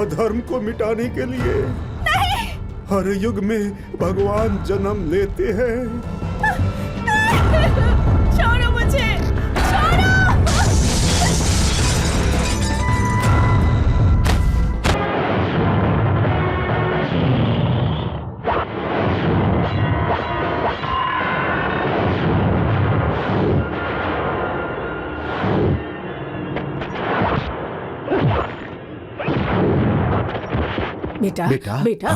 अधर्म को मिटाने के लिए नहीं। हर युग में भगवान जन्म लेते हैं। छोड़ो मुझे, छोड़ो। बेटा बेटा?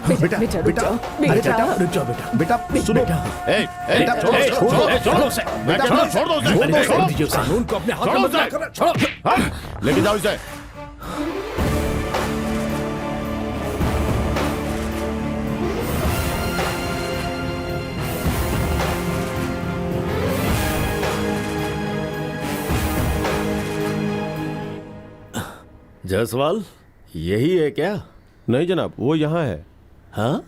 बेटा बेटा बेटा, बेटा रुक जाओ, अरे बेटा। बेटा बेटा सुनो। बेटा छोड़ो उसे। बेटा छोड़ दो छोड़ दीजिए उसे। कानून को अपने हाथ में मत लेकर छोड़ो। लेके जाओ इसे। जायसवाल यही है क्या? नहीं जनाब, वो यहाँ है। हाँ,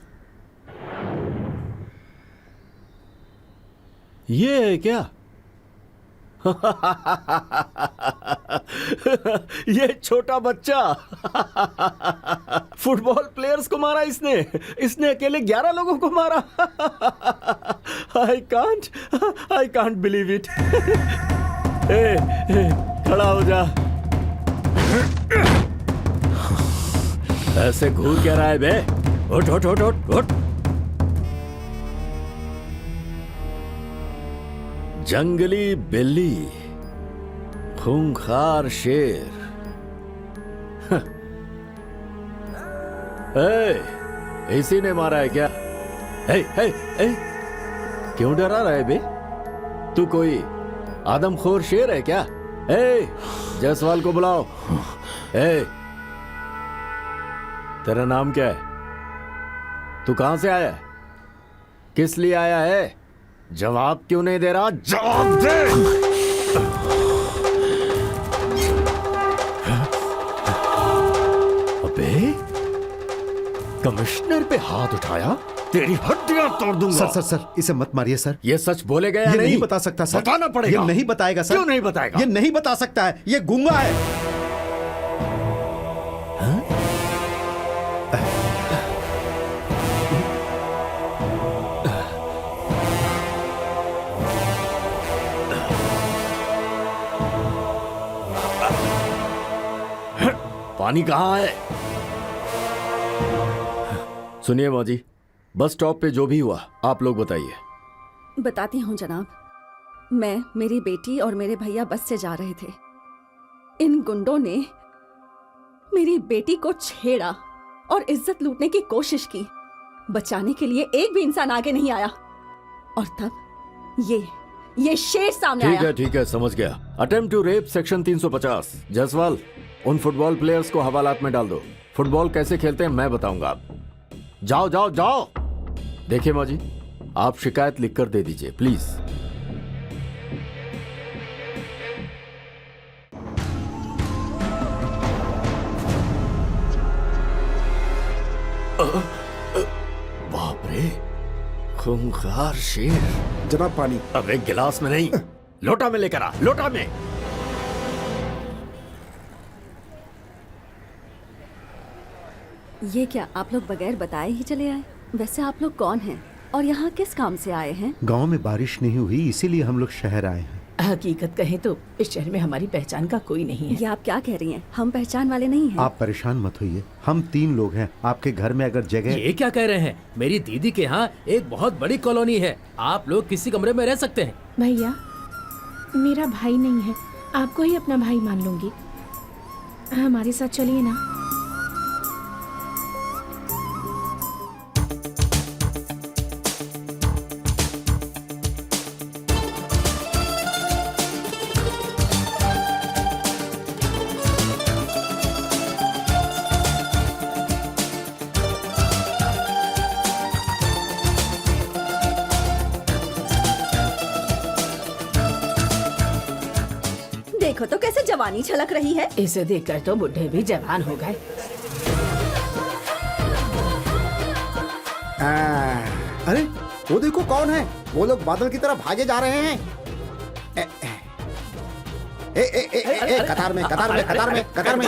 ये है क्या? ये छोटा बच्चा फुटबॉल प्लेयर्स को मारा इसने अकेले 11 लोगों को मारा। I can't believe it. खड़ा हो जा। ऐसे घूर क्या रहा है बे? उठ उठ उठ उठ उठ। जंगली बिल्ली, खूंखार शेर। इसी ने मारा है क्या? क्यों डरा रहा है बे? तू कोई आदमखोर शेर है क्या? जायसवाल को बुलाओ। तेरा नाम क्या है? तू कहां से आया है? किस लिए आया है? जवाब क्यों नहीं दे रहा? जवाब दे। अबे कमिश्नर पे हाथ उठाया, तेरी हड्डियां तोड़ दूंगा। सर सर सर इसे मत मारिए सर। ये सच बोलेगा या ये नहीं? नहीं बता सकता सर। बताना पड़ेगा। ये नहीं बताएगा सर। क्यों नहीं बताएगा? ये नहीं बता सकता है, ये गूंगा है। पानी कहाँ है? सुनिए माँ जी, बस स्टॉप पे जो भी हुआ आप लोग बताइए। बताती हूँ जनाब। मैं, मेरी बेटी और मेरे भैया बस से जा रहे थे। इन गुंडों ने मेरी बेटी को छेड़ा और इज्जत लूटने की कोशिश की। बचाने के लिए एक भी इंसान आगे नहीं आया और तब ये शेर सामने आया। ठीक है समझ गया। Attempt to rape section 350। Jaiswal, उन फुटबॉल प्लेयर्स को हवालात में डाल दो। फुटबॉल कैसे खेलते हैं मैं बताऊंगा। आप जाओ जाओ जाओ। देखिए माँ जी, आप शिकायत लिखकर दे दीजिए प्लीज। बाप रे, खूंखार शेर। जनाब पानी। अब एक गिलास में नहीं, लोटा में लेकर आ, लोटा में। ये क्या आप लोग बगैर बताए ही चले आए? वैसे आप लोग कौन हैं और यहाँ किस काम से आए हैं? गांव में बारिश नहीं हुई इसीलिए हम लोग शहर आए हैं। हकीकत कहें तो इस शहर में हमारी पहचान का कोई नहीं है। ये आप क्या कह रही हैं? हम पहचान वाले नहीं हैं। आप परेशान मत होइए, हम 3 लोग हैं। आपके घर में अगर जगह। ये क्या कह रहे हैं? मेरी दीदी के यहाँ एक बहुत बड़ी कॉलोनी है, आप लोग किसी कमरे में रह सकते हैं। भैया, मेरा भाई नहीं है, आपको ही अपना भाई मान लूंगी। हमारे साथ चलिए ना। देखो तो कैसे जवानी छलक रही है। इसे देखकर तो बुढ़े भी जवान हो गए। अरे वो देखो कौन है, वो लोग बादल की तरफ भागे जा रहे हैं। कतार में कतार में कतार में कतार में।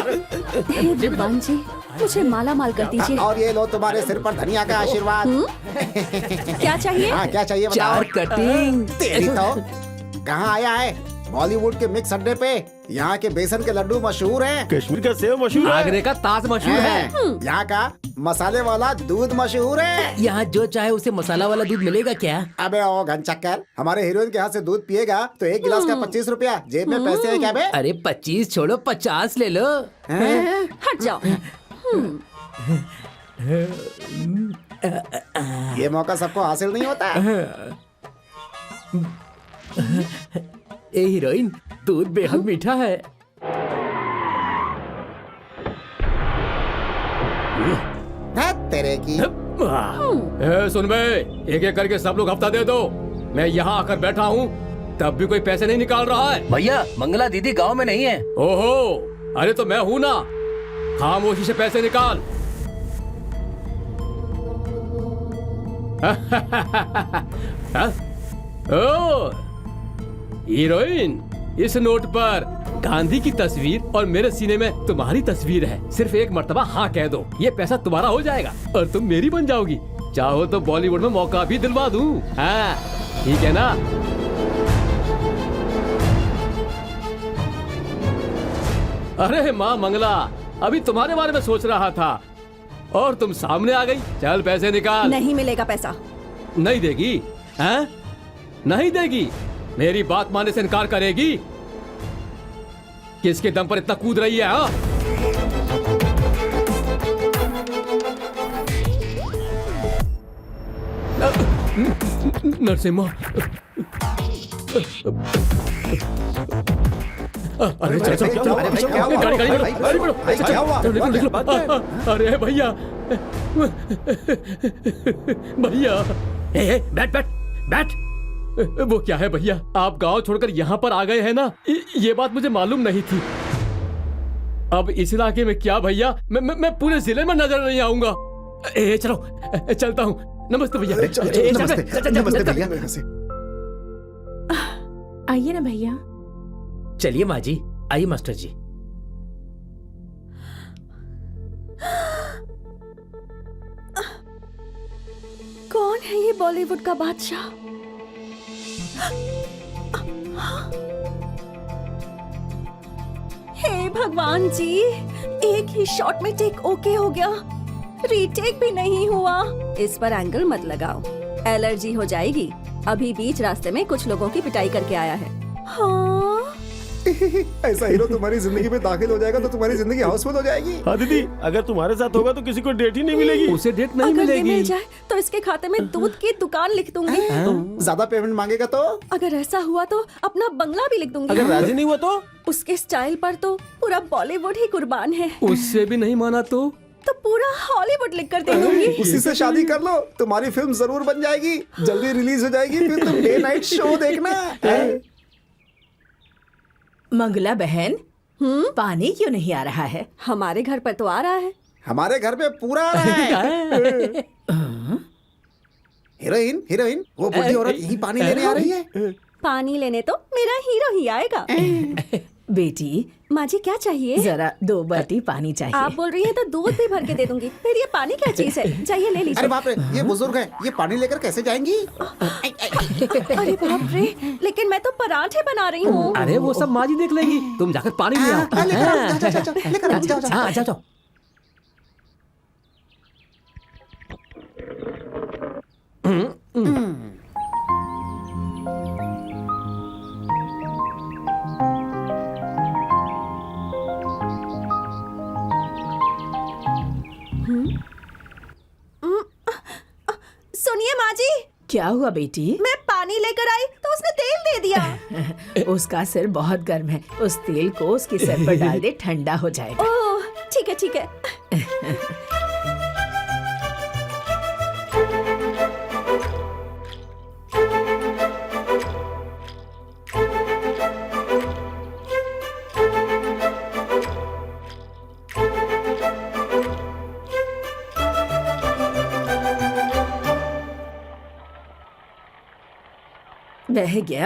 हे भगवान जी, मुझे माला माल कर दीजिए। और ये लो तुम्हारे सिर पर धनिया का आशीर्वाद। क्या चाहिए? हाँ क्या चाहिए बताओ। 4 कटिंग। तेरी तो कहाँ आया है? बॉलीवुड के मिक्स अड्डे पे। यहाँ के बेसन के लड्डू मशहूर हैं। कश्मीर का सेव मशहूर है। आगरे का ताज मशहूर है। यहाँ का मसाले वाला दूध मशहूर है। यहाँ जो चाहे उसे मसाला वाला दूध मिलेगा क्या? अबे ओ घनचक्कर, हमारे हीरोइन के हाथ से दूध पिएगा तो एक गिलास का 25 रुपया। जेब में पैसे है क्या बे? अरे 25 छोड़ो, 50 ले लो। हट जाओ। ये मौका सबको हासिल नहीं होता है। ए हीरोइन, दूध बेहद मीठा है। तेरे की सुन बे, एक एक करके सब लोग हफ्ता दे दो। मैं यहाँ आकर बैठा हूँ तब भी कोई पैसे नहीं निकाल रहा है। भैया, मंगला दीदी गांव में नहीं है। ओहो, अरे तो मैं हूँ ना, खामोशी से पैसे निकाल। ओ हीरोइन, इस नोट पर गांधी की तस्वीर और मेरे सीने में तुम्हारी तस्वीर है। सिर्फ एक मर्तबा हाँ कह दो, ये पैसा तुम्हारा हो जाएगा और तुम मेरी बन जाओगी। चाहो तो बॉलीवुड में मौका भी दिलवा दूं। हाँ ठीक है ना? अरे माँ मंगला, अभी तुम्हारे बारे में सोच रहा था और तुम सामने आ गई। चल पैसे निकाल। नहीं मिलेगा पैसा। नहीं देगी? हैं? नहीं देगी? मेरी बात मानने से इनकार करेगी? किसके दम पर इतना कूद रही है? हाँ? नरसिम्हा, अरे चल चल चल, गाड़ी गाड़ी गाड़ी बढ़ो। क्या हुआ? अरे भैया, भैया, बैठ बैठ बैठ। वो क्या है भैया, आप गांव छोड़कर यहाँ पर आ गए हैं ना, ये बात मुझे मालूम नहीं थी। अब इस इलाके में क्या भैया, मैं पूरे जिले में नजर नहीं आऊंगा। चलो चलता हूँ। नमस्ते भैया। चलो, चलो, ए, चल, नमस्ते, चल, चल, नमस्ते चल, भैया। आइए ना भैया। चलिए माँ जी, आइए मास्टर जी। कौन है ये बॉलीवुड का बादशाह? हे भगवान जी, एक ही शॉट में टेक ओके हो गया, रीटेक भी नहीं हुआ। इस पर एंगल मत लगाओ, एलर्जी हो जाएगी। अभी बीच रास्ते में कुछ लोगों की पिटाई करके आया है। हाँ, ऐसा हीरो तुम्हारी जिंदगी में दाखिल हो जाएगा तो तुम्हारी जिंदगी हाउसफुल हो जाएगी। हाँ दीदी, अगर तुम्हारे साथ होगा तो किसी को डेट ही नहीं मिलेगी। उसे डेट नहीं अगर ये मिलेगी। मिल जाए तो इसके खाते में दूध की दुकान लिख दूंगी। ज्यादा पेमेंट मांगेगा तो अगर ऐसा हुआ तो अपना बंगला भी लिख दूंगी। अगर राजी नहीं हुआ तो उसके स्टाइल पर तो पूरा बॉलीवुड ही कुर्बान है। उससे भी नहीं माना तो पूरा हॉलीवुड लिख कर दे दूंगी। उसी से शादी कर लो, तुम्हारी फिल्म जरूर बन जाएगी, जल्दी रिलीज हो जाएगी, फिर तुम डे नाइट शो देखना। मंगला बहन, पानी क्यों नहीं आ रहा है? हमारे घर पर तो आ रहा है। हमारे घर पे पूरा आ रहा है। हीरोइन, हीरोइन, वो बुढ़ी औरत यही पानी लेने आ रही है। पानी लेने तो मेरा हीरो ही आएगा। बेटी, माँ जी क्या चाहिए? जरा 2 बाल्टी पानी चाहिए। आप बोल रही हैं तो दूध भी भर के दे दूंगी। फिर ये पानी क्या चीज है? चाहिए ले अरे लीजिए। बाप रे, ये बुजुर्ग है, ये पानी लेकर कैसे जाएंगी? अरे बाप रे, लेकिन मैं तो पराठे बना रही हूँ। अरे वो सब माँ जी देख लेंगी, तुम जाकर पानी ले आओ। हाँ, लेकर आओ, जाओ, जाओ, जाओ, लेकर आओ, जाओ, जाओ। हाँ, जाओ जाओ। सुनिए माँ जी, क्या हुआ बेटी? मैं पानी लेकर आई तो उसने तेल दे दिया। उसका सिर बहुत गर्म है, उस तेल को उसके सिर पर डाल दे, ठंडा हो जाएगा। ओह ठीक है ठीक है।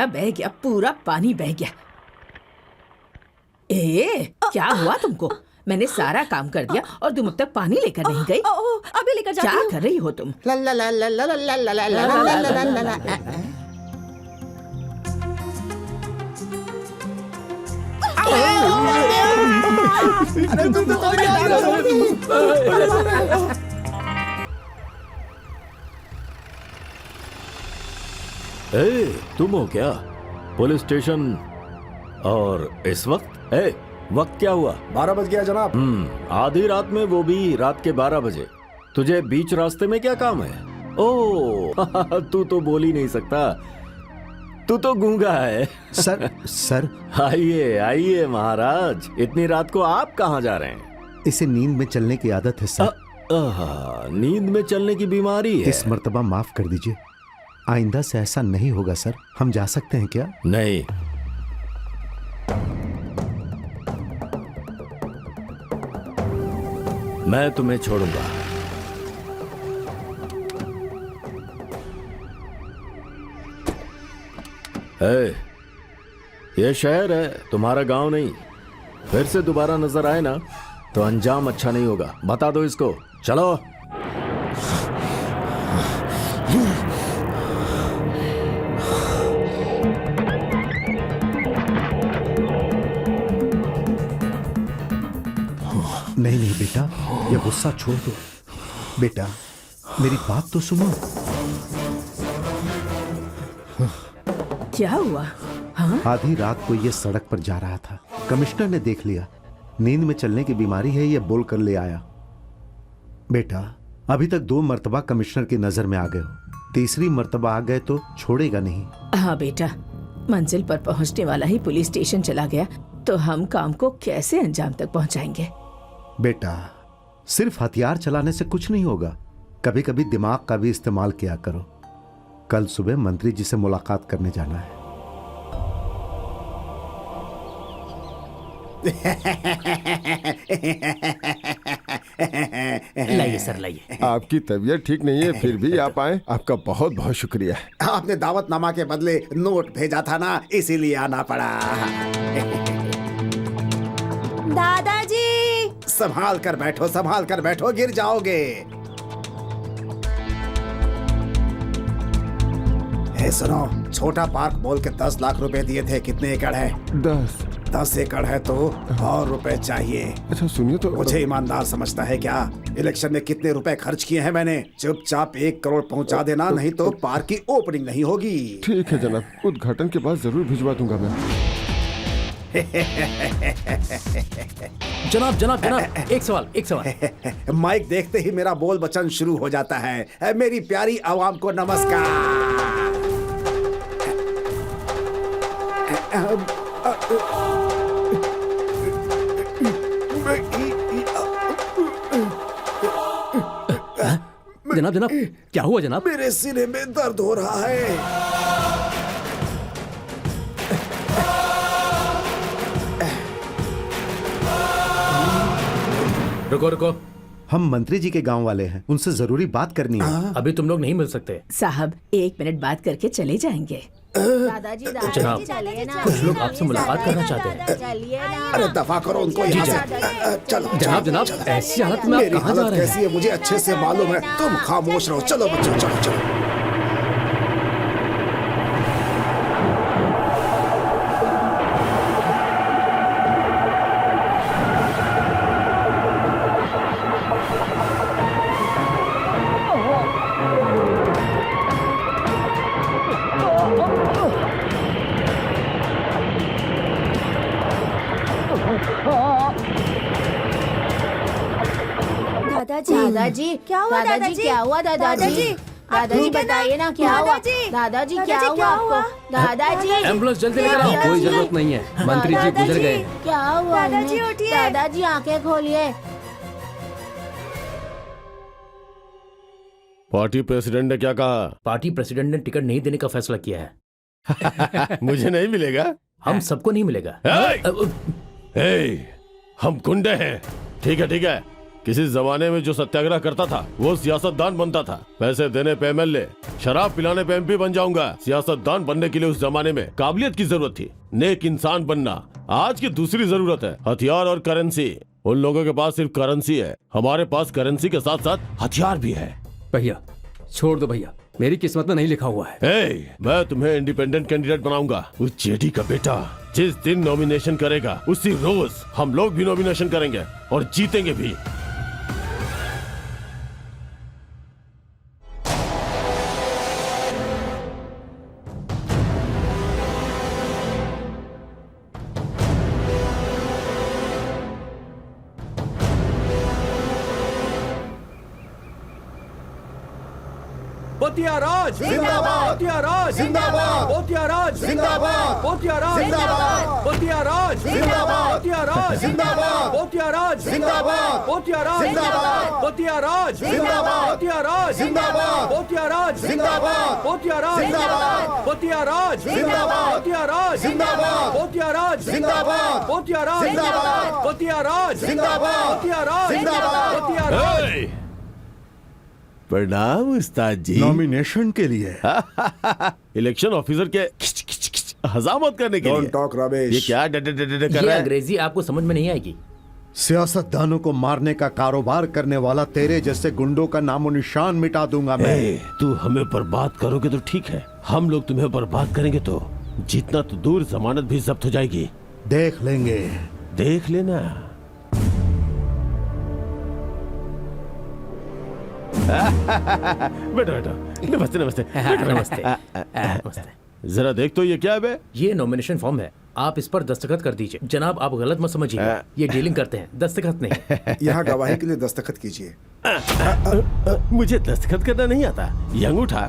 बह गया, पूरा पानी बह गया। क्या हुआ तुमको? मैंने सारा काम कर दिया और तुम अब तक पानी लेकर नहीं गई। अभी लेकर जाती क्या हूँ। कर रही हो तुम? ला ला ला ला ला ला ला ला ला ला ला ला ला। अरे तुम तो तुम हो क्या? Police station. और इस वक्त वक्त क्या हुआ? 12 बज गया जनाब। आधी रात में, वो भी रात के 12 बजे। तुझे बीच रास्ते में क्या काम है? ओ तू तो बोल ही नहीं सकता, तू तो गूंगा है। सर आइए आइए महाराज, इतनी रात को आप कहाँ जा रहे हैं? इसे नींद में चलने की आदत है सर। नींद में चलने की बीमारी है। इस मर्तबा माफ कर दीजिए, आइंदा से ऐसा नहीं होगा सर। हम जा सकते हैं क्या? नहीं, मैं तुम्हें छोड़ूंगा। ये शहर है, तुम्हारा गांव नहीं। फिर से दोबारा नजर आए ना तो अंजाम अच्छा नहीं होगा। बता दो इसको। चलो। नहीं नहीं बेटा, ये गुस्सा छोड़ दो। बेटा मेरी बात तो सुनो। क्या हुआ? आधी रात को ये सड़क पर जा रहा था, कमिश्नर ने देख लिया। नींद में चलने की बीमारी है, ये बोल कर ले आया। बेटा अभी तक 2 मर्तबा कमिश्नर की नजर में आ गए हो, तीसरी मर्तबा आ गए तो छोड़ेगा नहीं। हाँ बेटा, मंजिल पर पहुंचने वाला ही पुलिस स्टेशन चला गया तो हम काम को कैसे अंजाम तक पहुंचाएंगे? बेटा सिर्फ हथियार चलाने से कुछ नहीं होगा, कभी कभी दिमाग का भी इस्तेमाल किया करो। कल सुबह मंत्री जी से मुलाकात करने जाना है। लाइए सर, लाइए। आपकी तबीयत ठीक नहीं है, फिर भी आप आए, आपका बहुत बहुत शुक्रिया। आपने दावतनामा के बदले नोट भेजा था ना, इसीलिए आना पड़ा। दादाजी। संभाल कर बैठो, गिर जाओगे। ए सुनो, छोटा पार्क बोल के 10 लाख रुपए दिए थे, कितने एकड़ है? 10 एकड़ है तो और रुपए चाहिए। अच्छा सुनिए तो, मुझे ईमानदार समझता है क्या? इलेक्शन में कितने रुपए खर्च किए हैं मैंने? चुपचाप 1 करोड़ पहुंचा देना, नहीं तो पार्क की ओपनिंग नहीं होगी। ठीक है जनाब, उद्घाटन के बाद जरूर भिजवा दूंगा मैं। जनाब जनाब जनाब, एक सवाल। माइक देखते ही मेरा बोल बचन शुरू हो जाता है। मेरी प्यारी आवाम को नमस्कार। जनाब, क्या हुआ जनाब? मेरे सीने में दर्द हो रहा है। रुको। हम मंत्री जी के गांव वाले हैं, उनसे जरूरी बात करनी है। अभी तुम लोग नहीं मिल सकते। साहब 1 मिनट बात करके चले जाएंगे। दादाजी जनाब, कुछ लोग आपसे मुलाकात करना चाहते हैं। अरे दफा करो उनको यहाँ से। चलो जनाब, ऐसी हालत में आप मेरी कहाँ जा हालत रहे हैं? कैसी है मुझे अच्छे से मालूम है, तुम खामोश रहो। चलो बच्चों, चलो। दादाजी क्या हुआ? दादाजी क्या हुआ? दादाजी बताइए ना, क्या हुआ? दादाजी क्या हुआ आपको? दादाजी एम्बुलेंस जल्दी लेकर आओ। कोई जरूरत नहीं है, मंत्री जी गुजर गए। क्या हुआ? दादाजी उठिए। दादाजी आंखें खोलिए। पार्टी प्रेसिडेंट ने क्या कहा? पार्टी प्रेसिडेंट ने टिकट नहीं देने का फैसला किया है। मुझे नहीं मिलेगा। हम सबको नहीं मिलेगा। हम गुंडे हैं। ठीक है। किसी जमाने में जो सत्याग्रह करता था वो सियासतदान बनता था। पैसे देने पे MLA, शराब पिलाने पे MP बन जाऊंगा। सियासतदान बनने के लिए उस जमाने में काबिलियत की जरूरत थी, नेक इंसान बनना। आज की दूसरी जरूरत है हथियार और करेंसी। उन लोगों के पास सिर्फ करेंसी है, हमारे पास करेंसी के साथ साथ हथियार भी है। भैया छोड़ दो भैया, मेरी किस्मत में नहीं लिखा हुआ है। मैं तुम्हें इंडिपेंडेंट कैंडिडेट बनाऊंगा। उस जेडी का बेटा जिस दिन नॉमिनेशन करेगा उसी रोज हम लोग भी नॉमिनेशन करेंगे और जीतेंगे भी। पोतियाराज जिंदाबाद, पोतियाराज जिंदाबाद, पोतियाराज जिंदाबाद, पोतियाराज जिंदाबाद, पोतियाराज जिंदाबाद, पोतियाराज जिंदाबाद, पोतियाराज जिंदाबाद, पोतियाराज जिंदाबाद, पोतियाराज जिंदाबाद, पोतियाराज जिंदाबाद, पोतियाराज जिंदाबाद, पोतियाराज जिंदाबाद, पोतियाराज जिंदाबाद, पोतियाराज जिंदाबाद, पोतियाराज जिंदाबाद, पोतियाराज जिंदाबाद, पोतियाराज जिंदाबाद, पोतियाराज जिंदाबाद, पोतियाराज। प्रणाम उस्ताद जी। नॉमिनेशन के लिए इलेक्शन ऑफिसर के हजामत करने के लिए। टॉक रमेश। ये क्या कर ये रहा है? अंग्रेजी आपको समझ में नहीं आएगी। सियासतदानों को मारने का कारोबार करने वाला तेरे जैसे गुंडों का नामो निशान मिटा दूंगा मैं। तू हमें बर्बाद करोगे तो ठीक है, हम लोग तुम्हें बर्बाद करेंगे तो जितना तो दूर जमानत भी जब्त हो जाएगी। देख लेंगे। देख लेना। बेटा नमस्ते नमस्ते नमस्ते। जरा देख तो ये क्या है? ये नॉमिनेशन फॉर्म है, आप इस पर दस्तखत कर दीजिए। जनाब आप गलत मत समझिए, ये डीलिंग करते हैं, दस्तखत नहीं। यहाँ गवाही के लिए दस्तखत कीजिए। मुझे दस्तखत करना नहीं आता। ये अंगूठा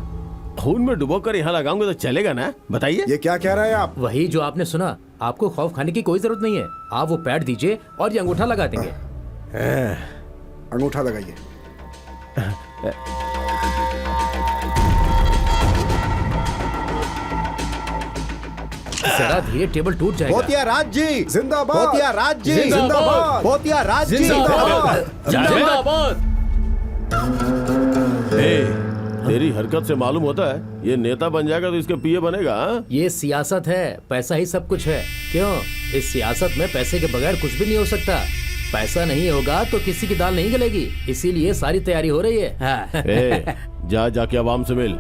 खून में डुबो कर यहाँ लगाऊंगा तो चलेगा ना? बताइए। ये क्या कह रहे हैं आप? वही जो आपने सुना। आपको खौफ खाने की कोई जरूरत नहीं है, आप वो पैड दीजिए और ये अंगूठा लगा देंगे। अंगूठा लगाइए। जरा धीरे, टेबल टूट जाएगा। पोतिया राज जी जिंदाबाद। पोतिया राज जी जिंदाबाद। पोतिया राज जी जिंदाबाद। तेरी हरकत से मालूम होता है ये नेता बन जाएगा तो इसके पीए बनेगा। हाँ? ये सियासत है, पैसा ही सब कुछ है। क्यों? इस सियासत में पैसे के बगैर कुछ भी नहीं हो सकता। पैसा नहीं होगा तो किसी की दाल नहीं गलेगी, इसीलिए सारी तैयारी हो रही है। हाँ। जाके आवाम से मिल।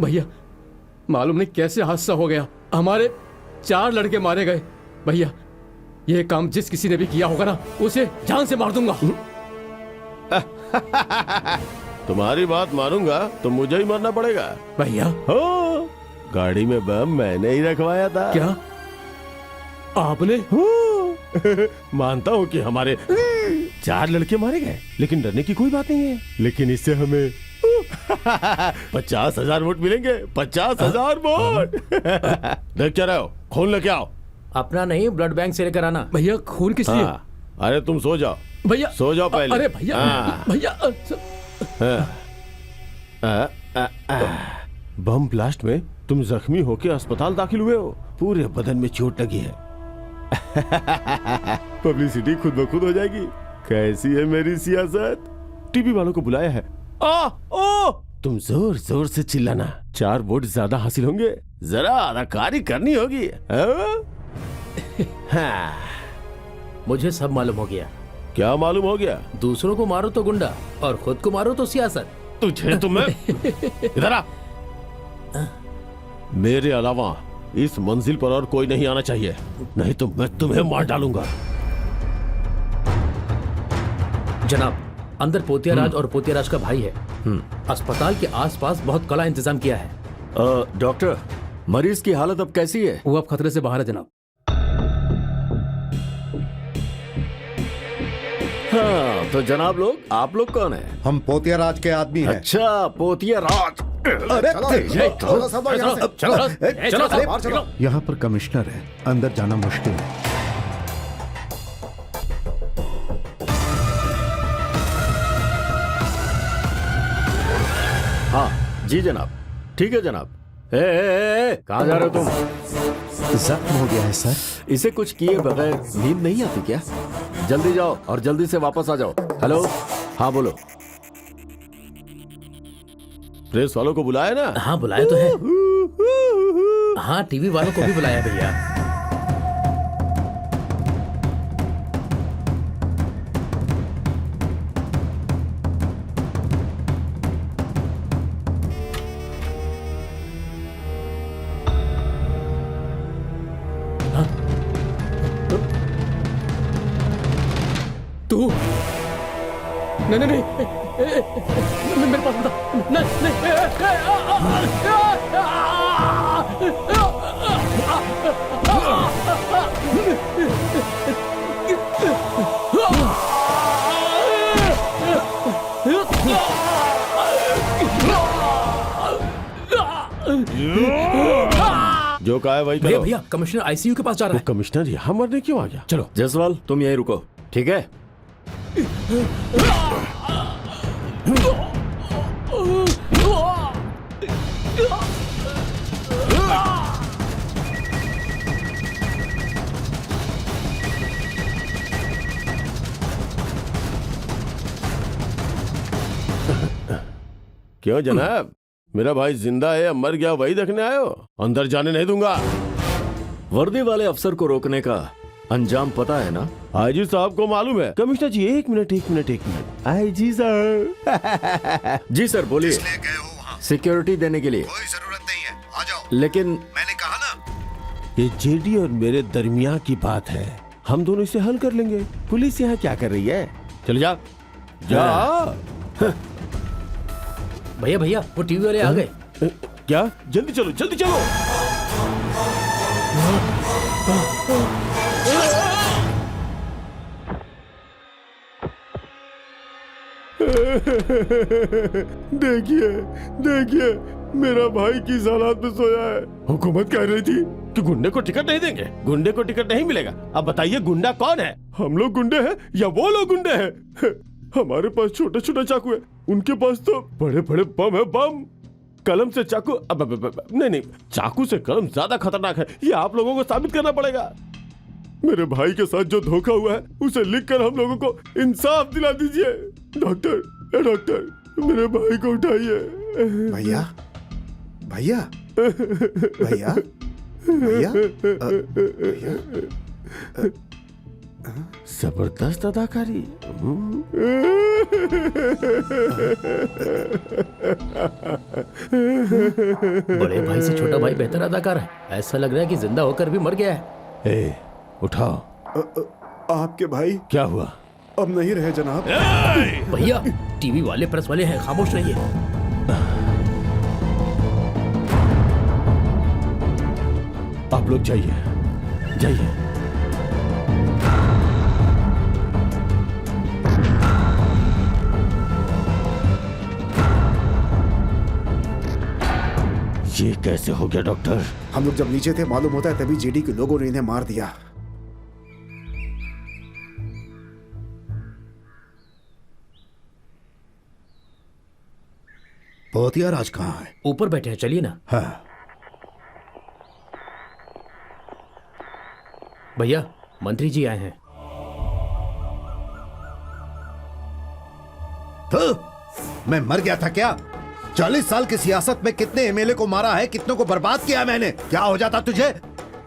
भैया मालूम नहीं कैसे हादसा हो गया, हमारे 4 लड़के मारे गए। भैया ये काम जिस किसी ने भी किया होगा ना उसे जान से मार दूंगा। तुम्हारी बात मानूंगा तो मुझे ही मरना पड़ेगा। भैया हो गाड़ी में बम मैंने ही रखवाया था। क्या आपने? मानता हूँ कि हमारे 4 लड़के मारे गए, लेकिन डरने की कोई बात नहीं है। लेकिन इससे हमें 50,000 वोट मिलेंगे। 50,000 वोट। देख क्या रहे हो, खून लेके आओ। अपना नहीं, ब्लड बैंक से लेकर आना। भैया खून किस लिए? अरे तुम सो जाओ भैया, सो जाओ पहले। अरे भैया भैया बम ब्लास्ट में तुम जख्मी होकर अस्पताल दाखिल हुए हो, पूरे बदन में चोट लगी है। पब्लिसिटी खुद ब खुद हो जाएगी। कैसी है मेरी सियासत? टीवी वालों को बुलाया है। ओ तुम जोर जोर से चिल्लाना, 4 वोट ज्यादा हासिल होंगे। जरा अदाकारी करनी होगी। हाँ। मुझे सब मालूम हो गया। क्या मालूम हो गया? दूसरों को मारो तो गुंडा और खुद को मारो तो सियासत। तुझे तुम्हें इधर आ। मेरे अलावा इस मंजिल पर और कोई नहीं आना चाहिए, नहीं तो मैं तुम्हें मार डालूंगा। जनाब, अंदर पोतियाराज और पोतियाराज का भाई है। अस्पताल के आसपास बहुत कड़ा इंतजाम किया है। डॉक्टर, मरीज की हालत अब कैसी है? वो अब खतरे से बाहर है जनाब। हाँ, तो जनाब लोग, आप लोग कौन है? हम पोतिया राज के आदमी हैं। अच्छा, पोतिया राज। अरे चलो। यहाँ पर कमिश्नर है, अंदर जाना मुश्किल है। हाँ जी जनाब, ठीक है जनाब। कहाँ जा रहे हो तुम? जख्म हो गया है सर। इसे कुछ किए बगैर नींद नहीं आती क्या? जल्दी जाओ और जल्दी से वापस आ जाओ। हेलो, हाँ बोलो। प्रेस वालों को बुलाया ना? हाँ बुलाया तो है। हाँ, टीवी वालों को भी बुलाया भैया। तू? नहीं नहीं नहीं, मेरे पास बता। जो कहा है वही भैया करो। भैया, कमिश्नर आईसीयू के पास जा रहा है। कमिश्नर यहाँ मरने क्यों आ गया? चलो जसवाल, तुम यहीं रुको, ठीक है? क्यों जनाब, मेरा भाई जिंदा है या मर गया वही देखने आए हो? अंदर जाने नहीं दूंगा। वर्दी वाले अफसर को रोकने का अंजाम पता है ना? आईजी साहब को मालूम है। कमिश्नर जी एक मिनट। आईजी साहब। जी सर, बोलिए। सिक्योरिटी देने के लिए। कोई जरूरत नहीं है, आ जाओ। लेकिन मैंने कहा ना। ये जेडी और मेरे दरमियान की बात है, हम दोनों इसे हल कर लेंगे। पुलिस यहाँ क्या कर रही है? चल जा भैया भैया, वो टीवी वाले आ गए। क्या? जल्दी चलो जल्दी चलो। देखिए देखिए, मेरा भाई किस हालात में सोया है। हुकूमत कह रही थी कि गुंडे को टिकट नहीं देंगे, गुंडे को टिकट नहीं मिलेगा। अब बताइए गुंडा कौन है? हम लोग गुंडे हैं या वो लोग गुंडे हैं? हमारे पास छोटे छोटे चाकू है, उनके पास तो बड़े बड़े बम है। बम, कलम से चाकू, नहीं, चाकू से कलम ज्यादा खतरनाक है। ये आप लोगों को साबित करना पड़ेगा। मेरे भाई के साथ जो धोखा हुआ है उसे लिखकर हम लोगों को इंसाफ दिला दीजिए। डॉक्टर, डॉक्टर, मेरे भाई को उठाइए। भैया, भैया, भैया, भैया, भैया। जबरदस्त अदाकारी। बड़े भाई से छोटा भाई बेहतर अदाकार है। ऐसा लग रहा है कि जिंदा होकर भी मर गया है। ए, उठाओ। आपके भाई क्या हुआ? अब नहीं रहे जनाब। भैया, टीवी वाले प्रेस वाले हैं, खामोश रहिए। आप लोग जाइए, जाइए। ये कैसे हो गया डॉक्टर? हम लोग जब नीचे थे मालूम होता है तभी जेडी के लोगों ने इन्हें मार दिया। पोतिया राज कहाँ है? ऊपर बैठे हैं, चलिए ना। हाँ। भैया, मंत्री जी आए हैं। तो मैं मर गया था क्या? 40 साल की सियासत में कितने एमएलए को मारा है, कितनों को बर्बाद किया मैंने। क्या हो जाता तुझे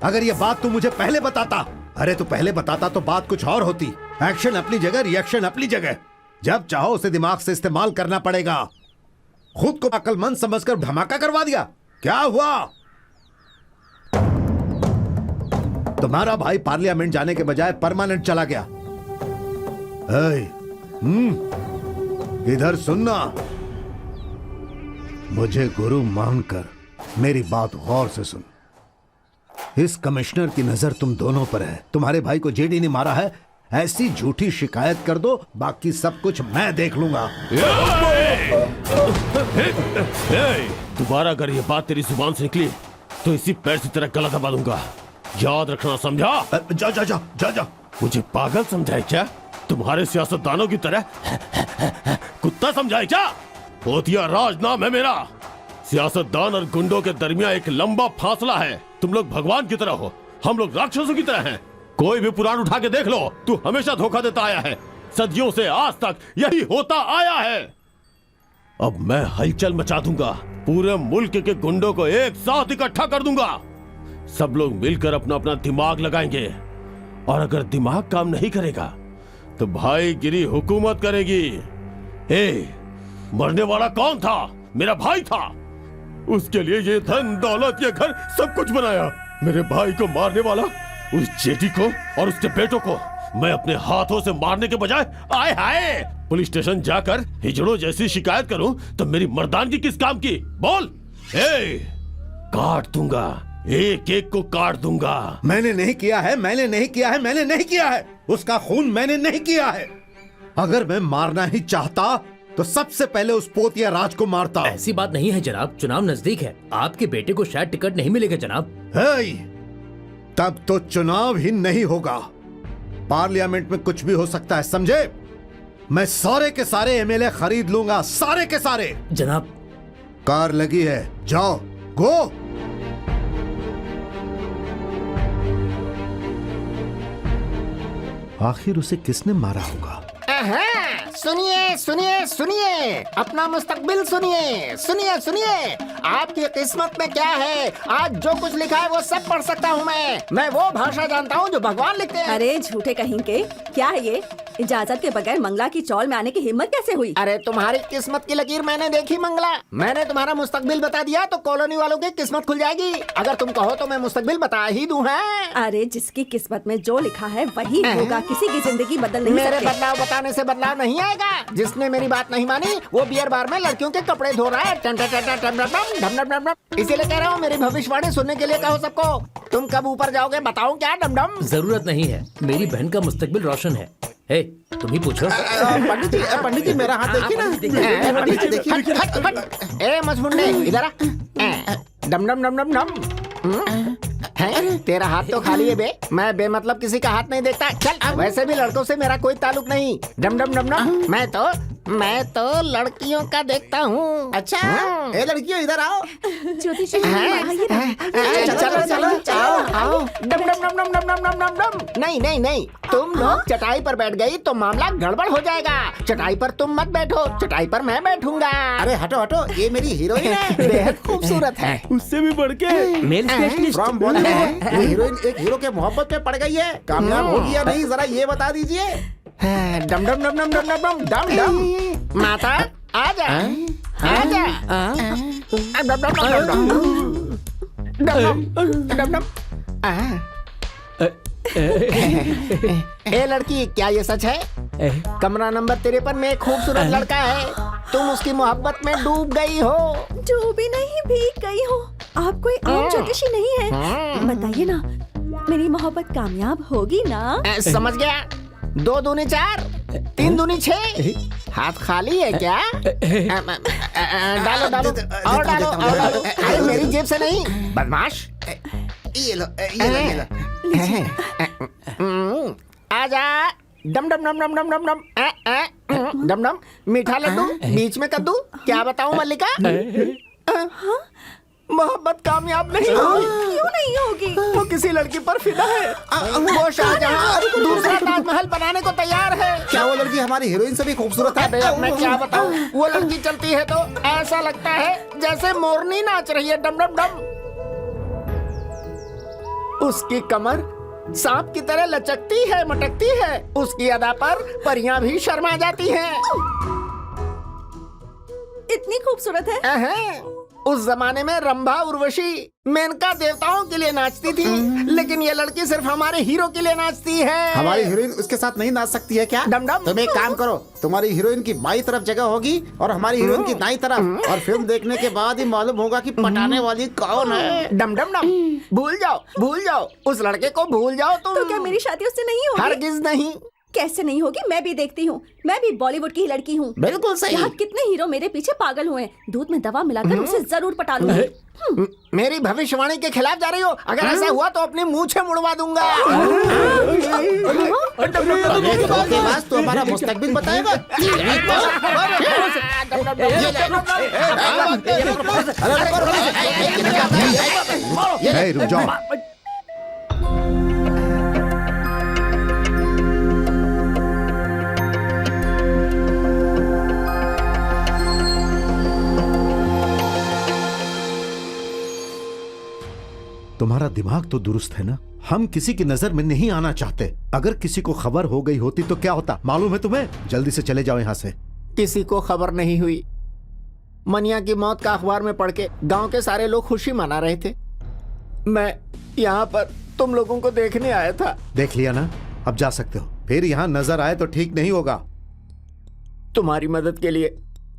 अगर ये बात तू मुझे पहले बताता? अरे तू पहले बताता तो बात कुछ और होती। एक्शन अपनी जगह, रिएक्शन अपनी जगह। जब चाहो उसे दिमाग से इस्तेमाल करना पड़ेगा। खुद को अक्लमंद समझकर धमाका करवा दिया। क्या हुआ? तुम्हारा भाई पार्लियामेंट जाने के बजाय परमानेंट चला गया। इधर सुनना, मुझे गुरु मानकर मेरी बात गौर से सुन। इस कमिश्नर की नजर तुम दोनों पर है। तुम्हारे भाई को जेडी ने मारा है, ऐसी झूठी शिकायत कर दो, बाकी सब कुछ मैं देख लूंगा। दोबारा अगर ये बात तेरी जुबान से निकली तो इसी पैर से तेरा गला दबा दूंगा। याद रखना, समझा? जा जा जा जा जा। मुझे पागल समझाए क्या? तुम्हारे सियासतदानों की तरह कुत्ता समझाए क्या? पोतिया राज नाम है मेरा। सियासतदान और गुंडों के दरमियान एक लंबा फासला है। तुम लोग भगवान की तरह हो, हम लोग राक्षसों की तरह हैं। कोई भी पुराण उठा के देख लो, तू हमेशा धोखा देता आया है। सदियों से आज तक यही होता आया है। अब मैं हलचल मचा दूंगा, पूरे मुल्क के गुंडों को एक साथ इकट्ठा कर दूंगा। सब लोग मिलकर अपना अपना दिमाग लगाएंगे, और अगर दिमाग काम नहीं करेगा तो भाईगिरी हुकूमत करेगी। मरने वाला कौन था? मेरा भाई था। उसके लिए ये धन दौलत, ये घर, सब कुछ बनाया। मेरे भाई को मारने वाला उस जेडी को और उसके बेटों को मैं अपने हाथों से मारने के बजाय आए हाय पुलिस स्टेशन जाकर हिजड़ों जैसी शिकायत करूं तो मेरी मर्दानगी किस काम की? बोल। काट दूंगा, एक एक को काट दूंगा। मैंने नहीं किया है, मैंने नहीं किया है, मैंने नहीं किया है। उसका खून मैंने नहीं किया है। अगर मैं मारना ही चाहता तो सबसे पहले उस पोतिया राज को मारता। ऐसी बात नहीं है जनाब, चुनाव नजदीक है। आपके बेटे को शायद टिकट नहीं मिलेगा जनाब। तब तो चुनाव ही नहीं होगा। पार्लियामेंट में कुछ भी हो सकता है, समझे? मैं सारे के सारे एमएलए खरीद लूंगा, सारे के सारे। जनाब, कार लगी है, जाओ, गो। आखिर उसे किसने मारा होगा? सुनिए सुनिए सुनिए, अपना मुस्तकबिल सुनिए, सुनिए सुनिए। आपकी किस्मत में क्या है, आज जो कुछ लिखा है वो सब पढ़ सकता हूँ मैं वो भाषा जानता हूँ जो भगवान लिखते हैं। अरे झूठे कहीं के, क्या है ये? इजाजत के बगैर मंगला की चौल में आने की हिम्मत कैसे हुई? अरे तुम्हारी किस्मत की लकीर मैंने देखी मंगला। मैंने तुम्हारा मुस्तकबिल बता दिया तो कॉलोनी वालों की किस्मत खुल जाएगी। अगर तुम कहो तो मैं मुस्तकबिल बता ही दूं। है अरे जिसकी किस्मत में जो लिखा है वही होगा, किसी की जिंदगी बदल नहीं मेरे सकते। बदलाव बताने से बदलाव नहीं आएगा। जिसने मेरी बात नहीं मानी वो बियर बार में लड़कियों के कपड़े धो रहा है। इसीलिए कह रहा हूँ, मेरी भविष्यवाणी सुनने के लिए कहो सबको। तुम कब ऊपर जाओगे बताओ क्या? डमडम। जरूरत नहीं है, मेरी बहन का मुस्तकबिल रोशन है। हे तुम ही पूछो। पंडित जी मेरा हाथ देखिए ना। पंडित जी देखिए। हट, हट। ए मजमुंडे इधर आ। डम डम डम डम डम। है तेरा हाथ तो खाली है बे। मैं बेमतलब किसी का हाथ नहीं देखता। चल, वैसे भी लड़कों से मेरा कोई ताल्लुक नहीं। डम डम डम डम। मैं तो लड़कियों का देखता हूँ। अच्छा, ए लड़कियों इधर आओ। ज्योतिषी चलो चलो आओ। डम डम डम डम डम डम डम डम डम। नहीं, तुम लोग चटाई पर बैठ गई तो मामला गड़बड़ हो जाएगा। चटाई पर तुम मत बैठो, चटाई पर मैं बैठूंगा। अरे हटो हटो, ये मेरी हीरोइन है, बेहद खूबसूरत है। उससे भी बढ़ के मेल स्पेशलिस्ट। फ्रॉम बॉलीवुड है। ये हीरोइन एक हीरो के मोहब्बत में पड़ गई है। कामयाब होगी या नहीं, जरा ये बता दीजिए। डम डम डम डम डम डम डम डम डम। माता आजा, आजा। डम डम डम डम डम डम। ए लड़की, क्या ये सच है? कमरा नंबर 53 में एक खूबसूरत लड़का है, तुम उसकी मोहब्बत में डूब गई हो। जो भी नहीं, भीग गई हो। आप कोई आम ज्योतिषी नहीं है। बताइए ना, मेरी मोहब्बत कामयाब होगी ना? समझ गया। 2 दूनी 4, 3 दूनी 6। हाथ खाली है क्या? डालो डालो और डालो और डालो। अरे मेरी जेब से नहीं, बदमाश। ये लो। आजा। डम डम डम डम डम डम डम। डम डम। मीठा लड्डू, बीच में कद्दू। क्या बताऊं मल्लिका? मोहब्बत कामयाब नहीं होगी। क्यों नहीं होगी? वो किसी लड़की पर फिदा है। वो शाहजहां दूसरा ताजमहल बनाने को तैयार है। क्या वो लड़की हमारी हीरोइन से भी खूबसूरत है? अब मैं क्या बताऊं, वो लड़की चलती है तो ऐसा लगता है जैसे मोरनी नाच रही है। डम डम डम। उसकी कमर सांप की तरह लचकती है, मटकती है। उसकी अदा पर परियां भी शर्मा जाती हैं। इतनी खूबसूरत है। उस जमाने में रंभा उर्वशी मेनका देवताओं के लिए नाचती थी, लेकिन ये लड़की सिर्फ हमारे हीरो के लिए नाचती है। हमारी हीरोइन उसके साथ नहीं नाच सकती है क्या? डम डम। तुम एक काम करो, तुम्हारी हीरोइन की बाई तरफ जगह होगी और हमारी हीरोइन की दाई तरफ, और फिल्म देखने के बाद ही मालूम होगा कि पटाने वाली कौन है। डम डम डम। भूल जाओ, उस लड़के को भूल जाओ तुम। तो क्या मेरी शादी उससे नहीं होगी? हरगिज नहीं। कैसे नहीं होगी? मैं भी देखती हूँ। मैं भी बॉलीवुड की ही लड़की हूँ। बिल्कुल सही। यहाँ कितने हीरो मेरे पीछे पागल हुए हैं। दूध में दवा मिलाकर उसे जरूर पटा लूंगी। मेरी भविष्यवाणी के खिलाफ जा रही हो? अगर ऐसा हुआ तो अपनी मूंछें मुड़वा दूंगा। धोखेबाज, तो हमारा मुस्तकबिल बताएगा। रुक जाओ। तुम्हारा दिमाग तो दुरुस्त है ना? हम किसी की नजर में नहीं आना चाहते। अगर किसी को खबर हो गई होती तो क्या होता मालूम है तुम्हें? जल्दी से चले जाओ यहाँ से। किसी को खबर नहीं हुई। मनिया की मौत का अखबार में पढ़ के गांव के सारे लोग खुशी मना रहे थे। मैं यहाँ पर तुम लोगों को देखने आया था। देख लिया ना, अब जा सकते हो। फिर यहाँ नजर आए तो ठीक नहीं होगा। तुम्हारी मदद के लिए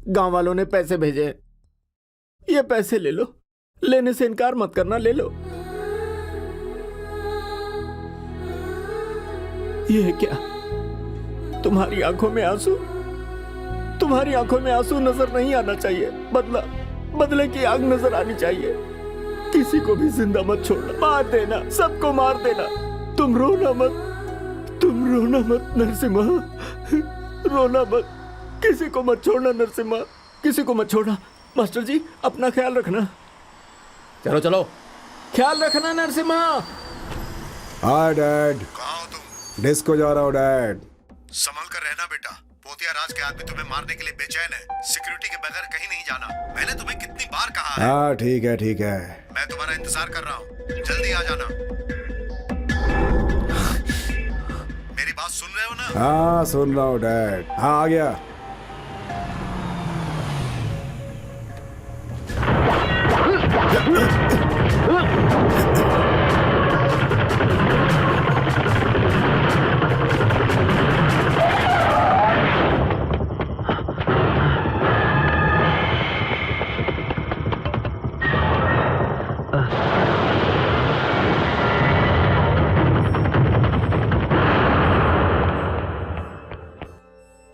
गांव वालों ने पैसे भेजे। ये पैसे ले लो, लेने से इनकार मत करना, ले लो। ये है क्या? तुम्हारी आंखों में आंसू? तुम्हारी आंखों में आंसू नजर नहीं आना चाहिए। बदले की आग नजर आनी चाहिए। किसी को भी जिंदा मत छोड़ना, मार देना, सबको मार देना। तुम रोना मत नरसिम्हा, रोना मत। किसी को मत छोड़ना नरसिम्हा, किसी को मत छोड़ना। मास्टर जी, अपना ख्याल रखना। चलो ख्याल रखना नरसिम्हा। Hi dad. कहाँ हो तुम? डिस्को जा रहा हूँ डैड। संभल कर रहना बेटा। पोतिया राज के आदमी तुम्हें मारने के लिए बेचैन है। सिक्योरिटी के बगैर कहीं नहीं जाना। मैंने तुम्हें कितनी बार कहा है। हाँ ठीक है। मैं तुम्हारा इंतजार कर रहा हूँ, जल्दी आ जाना। मेरी बात सुन रहे हो ना? हाँ सुन रहा हूँ डैड। हाँ आ गया।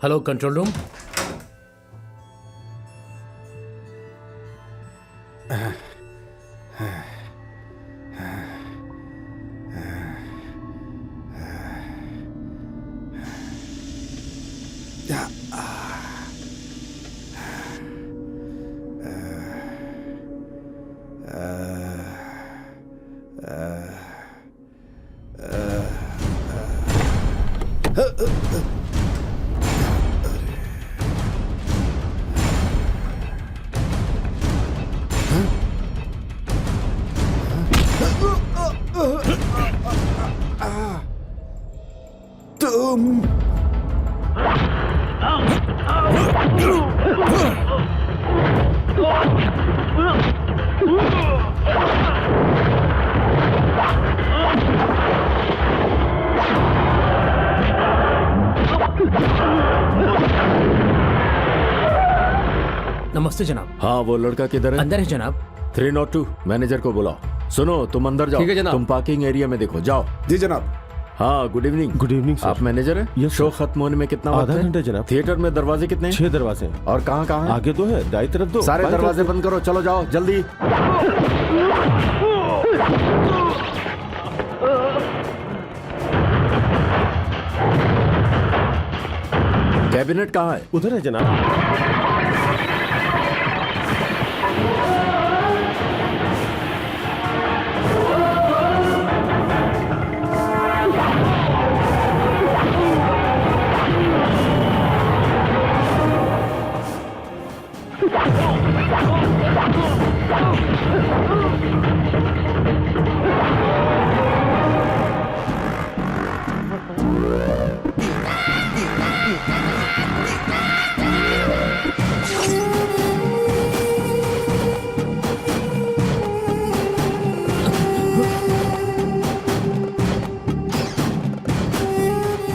Hello control room. नमस्ते जनाब। हाँ, वो लड़का किधर है? अंदर है जनाब। 302 मैनेजर को बुलाओ। सुनो, तुम अंदर जाओ। ठीक है जनाब। तुम पार्किंग एरिया में देखो, जाओ। जी जनाब। हाँ, good evening. Good evening sir. आप मैनेजर हैं? Yes show sir. खत्म होने में कितना वक्त आधा है? घंटा जनाब। थिएटर में दरवाजे कितने हैं? 6 दरवाजे हैं। और कहाँ कहाँ हैं? आगे 2 है, दाई तरफ 2। सारे दरवाजे बंद करो, चलो जाओ जल्दी। कैबिनेट कहाँ है? उधर है जनाब।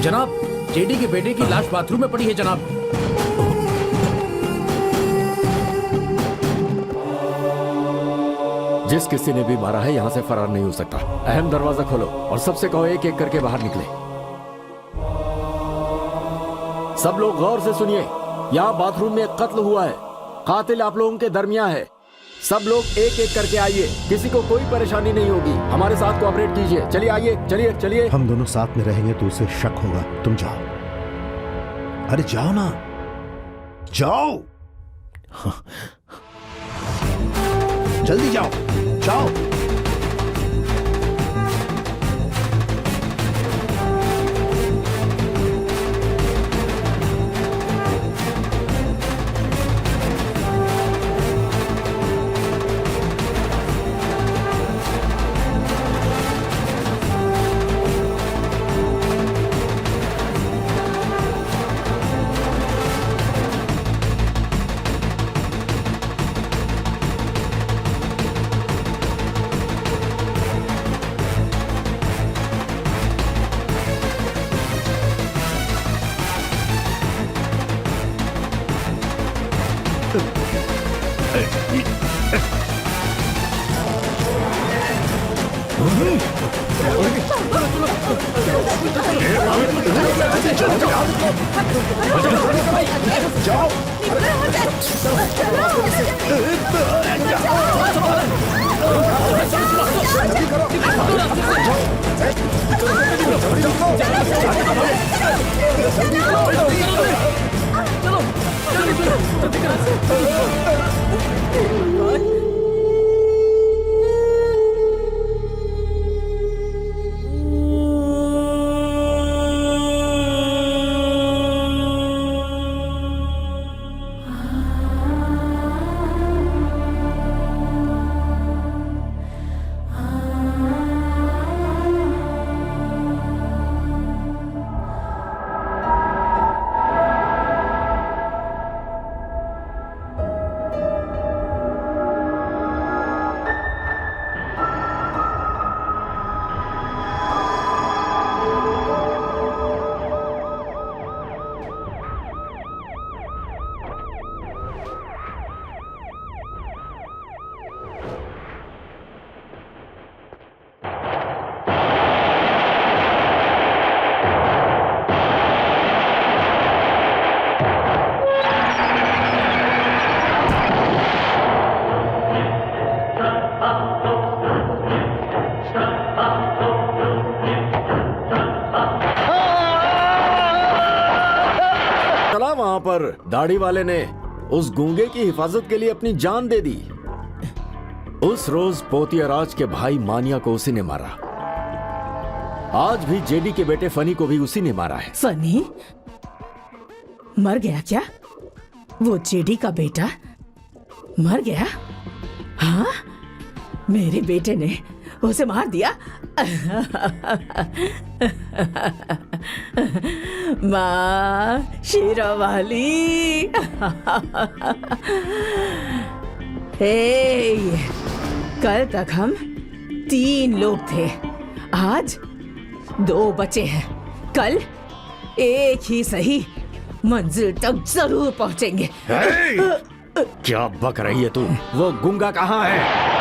जनाब, जेडी के बेटे की लाश बाथरूम में पड़ी है जनाब। जिस किसी ने भी मारा है यहाँ से फरार नहीं हो सकता। अहम दरवाजा खोलो और सबसे कहो एक एक करके बाहर निकले। सब लोग गौर से सुनिए, यहाँ बाथरूम में एक कत्ल हुआ है। कातिल आप लोगों के दरमियान है। सब लोग एक एक करके आइए, किसी को कोई परेशानी नहीं होगी। हमारे साथ कोऑपरेट कीजिए। चलिए आइए, चलिए चलिए। हम दोनों साथ में रहेंगे तो उसे शक होगा। तुम जाओ। अरे जाओ ना, जाओ। जल्दी जाओ, जाओ। पर दाढ़ी वाले ने उस गूंगे की हिफाजत के लिए अपनी जान दे दी। उस रोज पोतियाराज के भाई मानिया को उसी ने मारा। आज भी जेडी के बेटे फनी को भी उसी ने मारा है। फनी मर गया क्या? वो जेडी का बेटा मर गया? हाँ, मेरे बेटे ने उसे मार दिया। माँ शेरावाली। कल तक हम 3 लोग थे, आज 2 बचे हैं। कल एक ही सही मंजिल तक जरूर पहुंचेंगे। क्या बक रही है तू? वो गूंगा कहाँ है?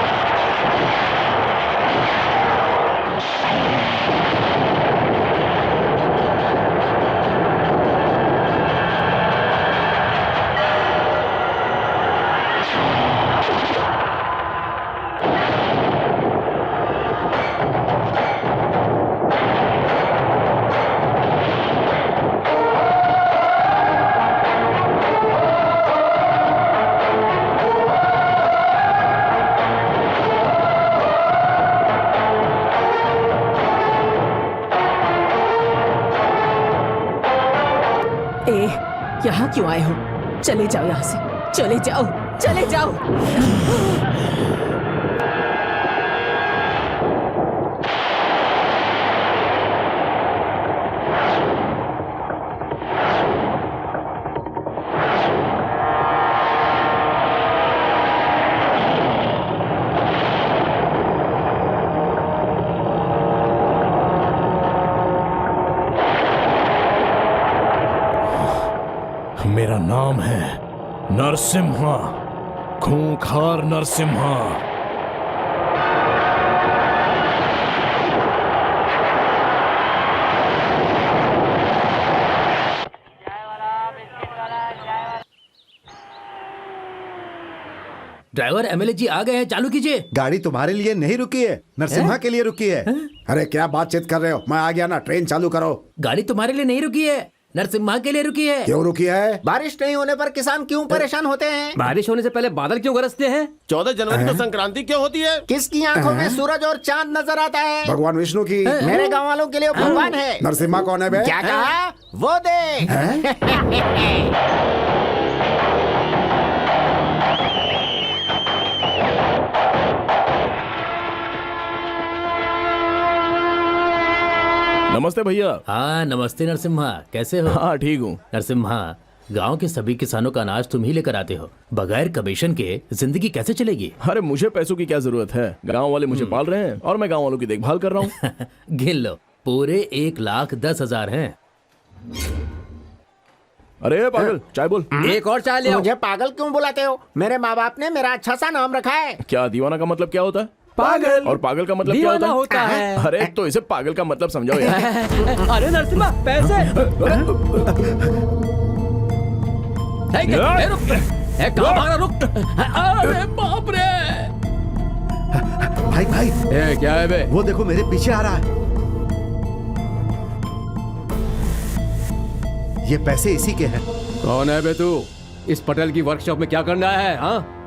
यहाँ क्यों आए हो? चले जाओ यहाँ से, चले जाओ, चले जाओ। मेरा नाम है नरसिम्हा, खूंखार नरसिम्हा। ड्राइवर, एमएलए जी आ गए हैं, चालू कीजिए। गाड़ी तुम्हारे लिए नहीं रुकी है, नरसिम्हा के लिए रुकी है। अरे क्या बातचीत कर रहे हो? मैं आ गया ना, ट्रेन चालू करो। गाड़ी तुम्हारे लिए नहीं रुकी है, नरसिम्हा के लिए रुकी है। क्यों रुकी है? बारिश नहीं होने पर किसान क्यों परेशान होते हैं? बारिश होने से पहले बादल क्यों गरजते हैं? 14 जनवरी को संक्रांति क्यों होती है? किसकी आंखों में सूरज और चांद नजर आता है? भगवान विष्णु की। मेरे गांव वालों के लिए भगवान है। नरसिम्हा कौन है बे? क्या कहा? वो देख। नमस्ते भैया। हाँ नमस्ते नरसिम्हा, कैसे हो? हाँ ठीक हूँ। नरसिम्हा, गांव के सभी किसानों का अनाज तुम ही लेकर आते हो, बगैर कमीशन के जिंदगी कैसे चलेगी? अरे मुझे पैसों की क्या जरूरत है? गांव वाले मुझे पाल रहे हैं और मैं गांव वालों की देखभाल कर रहा हूँ। गिन लो, पूरे 1,10,000 हैं। अरे पागल, चाय बोल। एक और चाय ले आओ। मुझे पागल क्यों बुलाते हो? मेरे माँ बाप ने मेरा अच्छा सा नाम रखा है। क्या दीवाना का मतलब क्या होता है? पागल। और पागल का मतलब क्या दीवाना होता है। अरे तो इसे पागल का मतलब समझाओ यार। अरे नरसिम्हा, पैसे। कहाँ भाग रहा? रुक। अरे बाप रे। भाई भाई, क्या है बे? वो देखो मेरे पीछे आ रहा है। ये पैसे इसी के हैं। कौन है बे तू? इस पटेल की वर्कशॉप में क्या करना है? हाँ,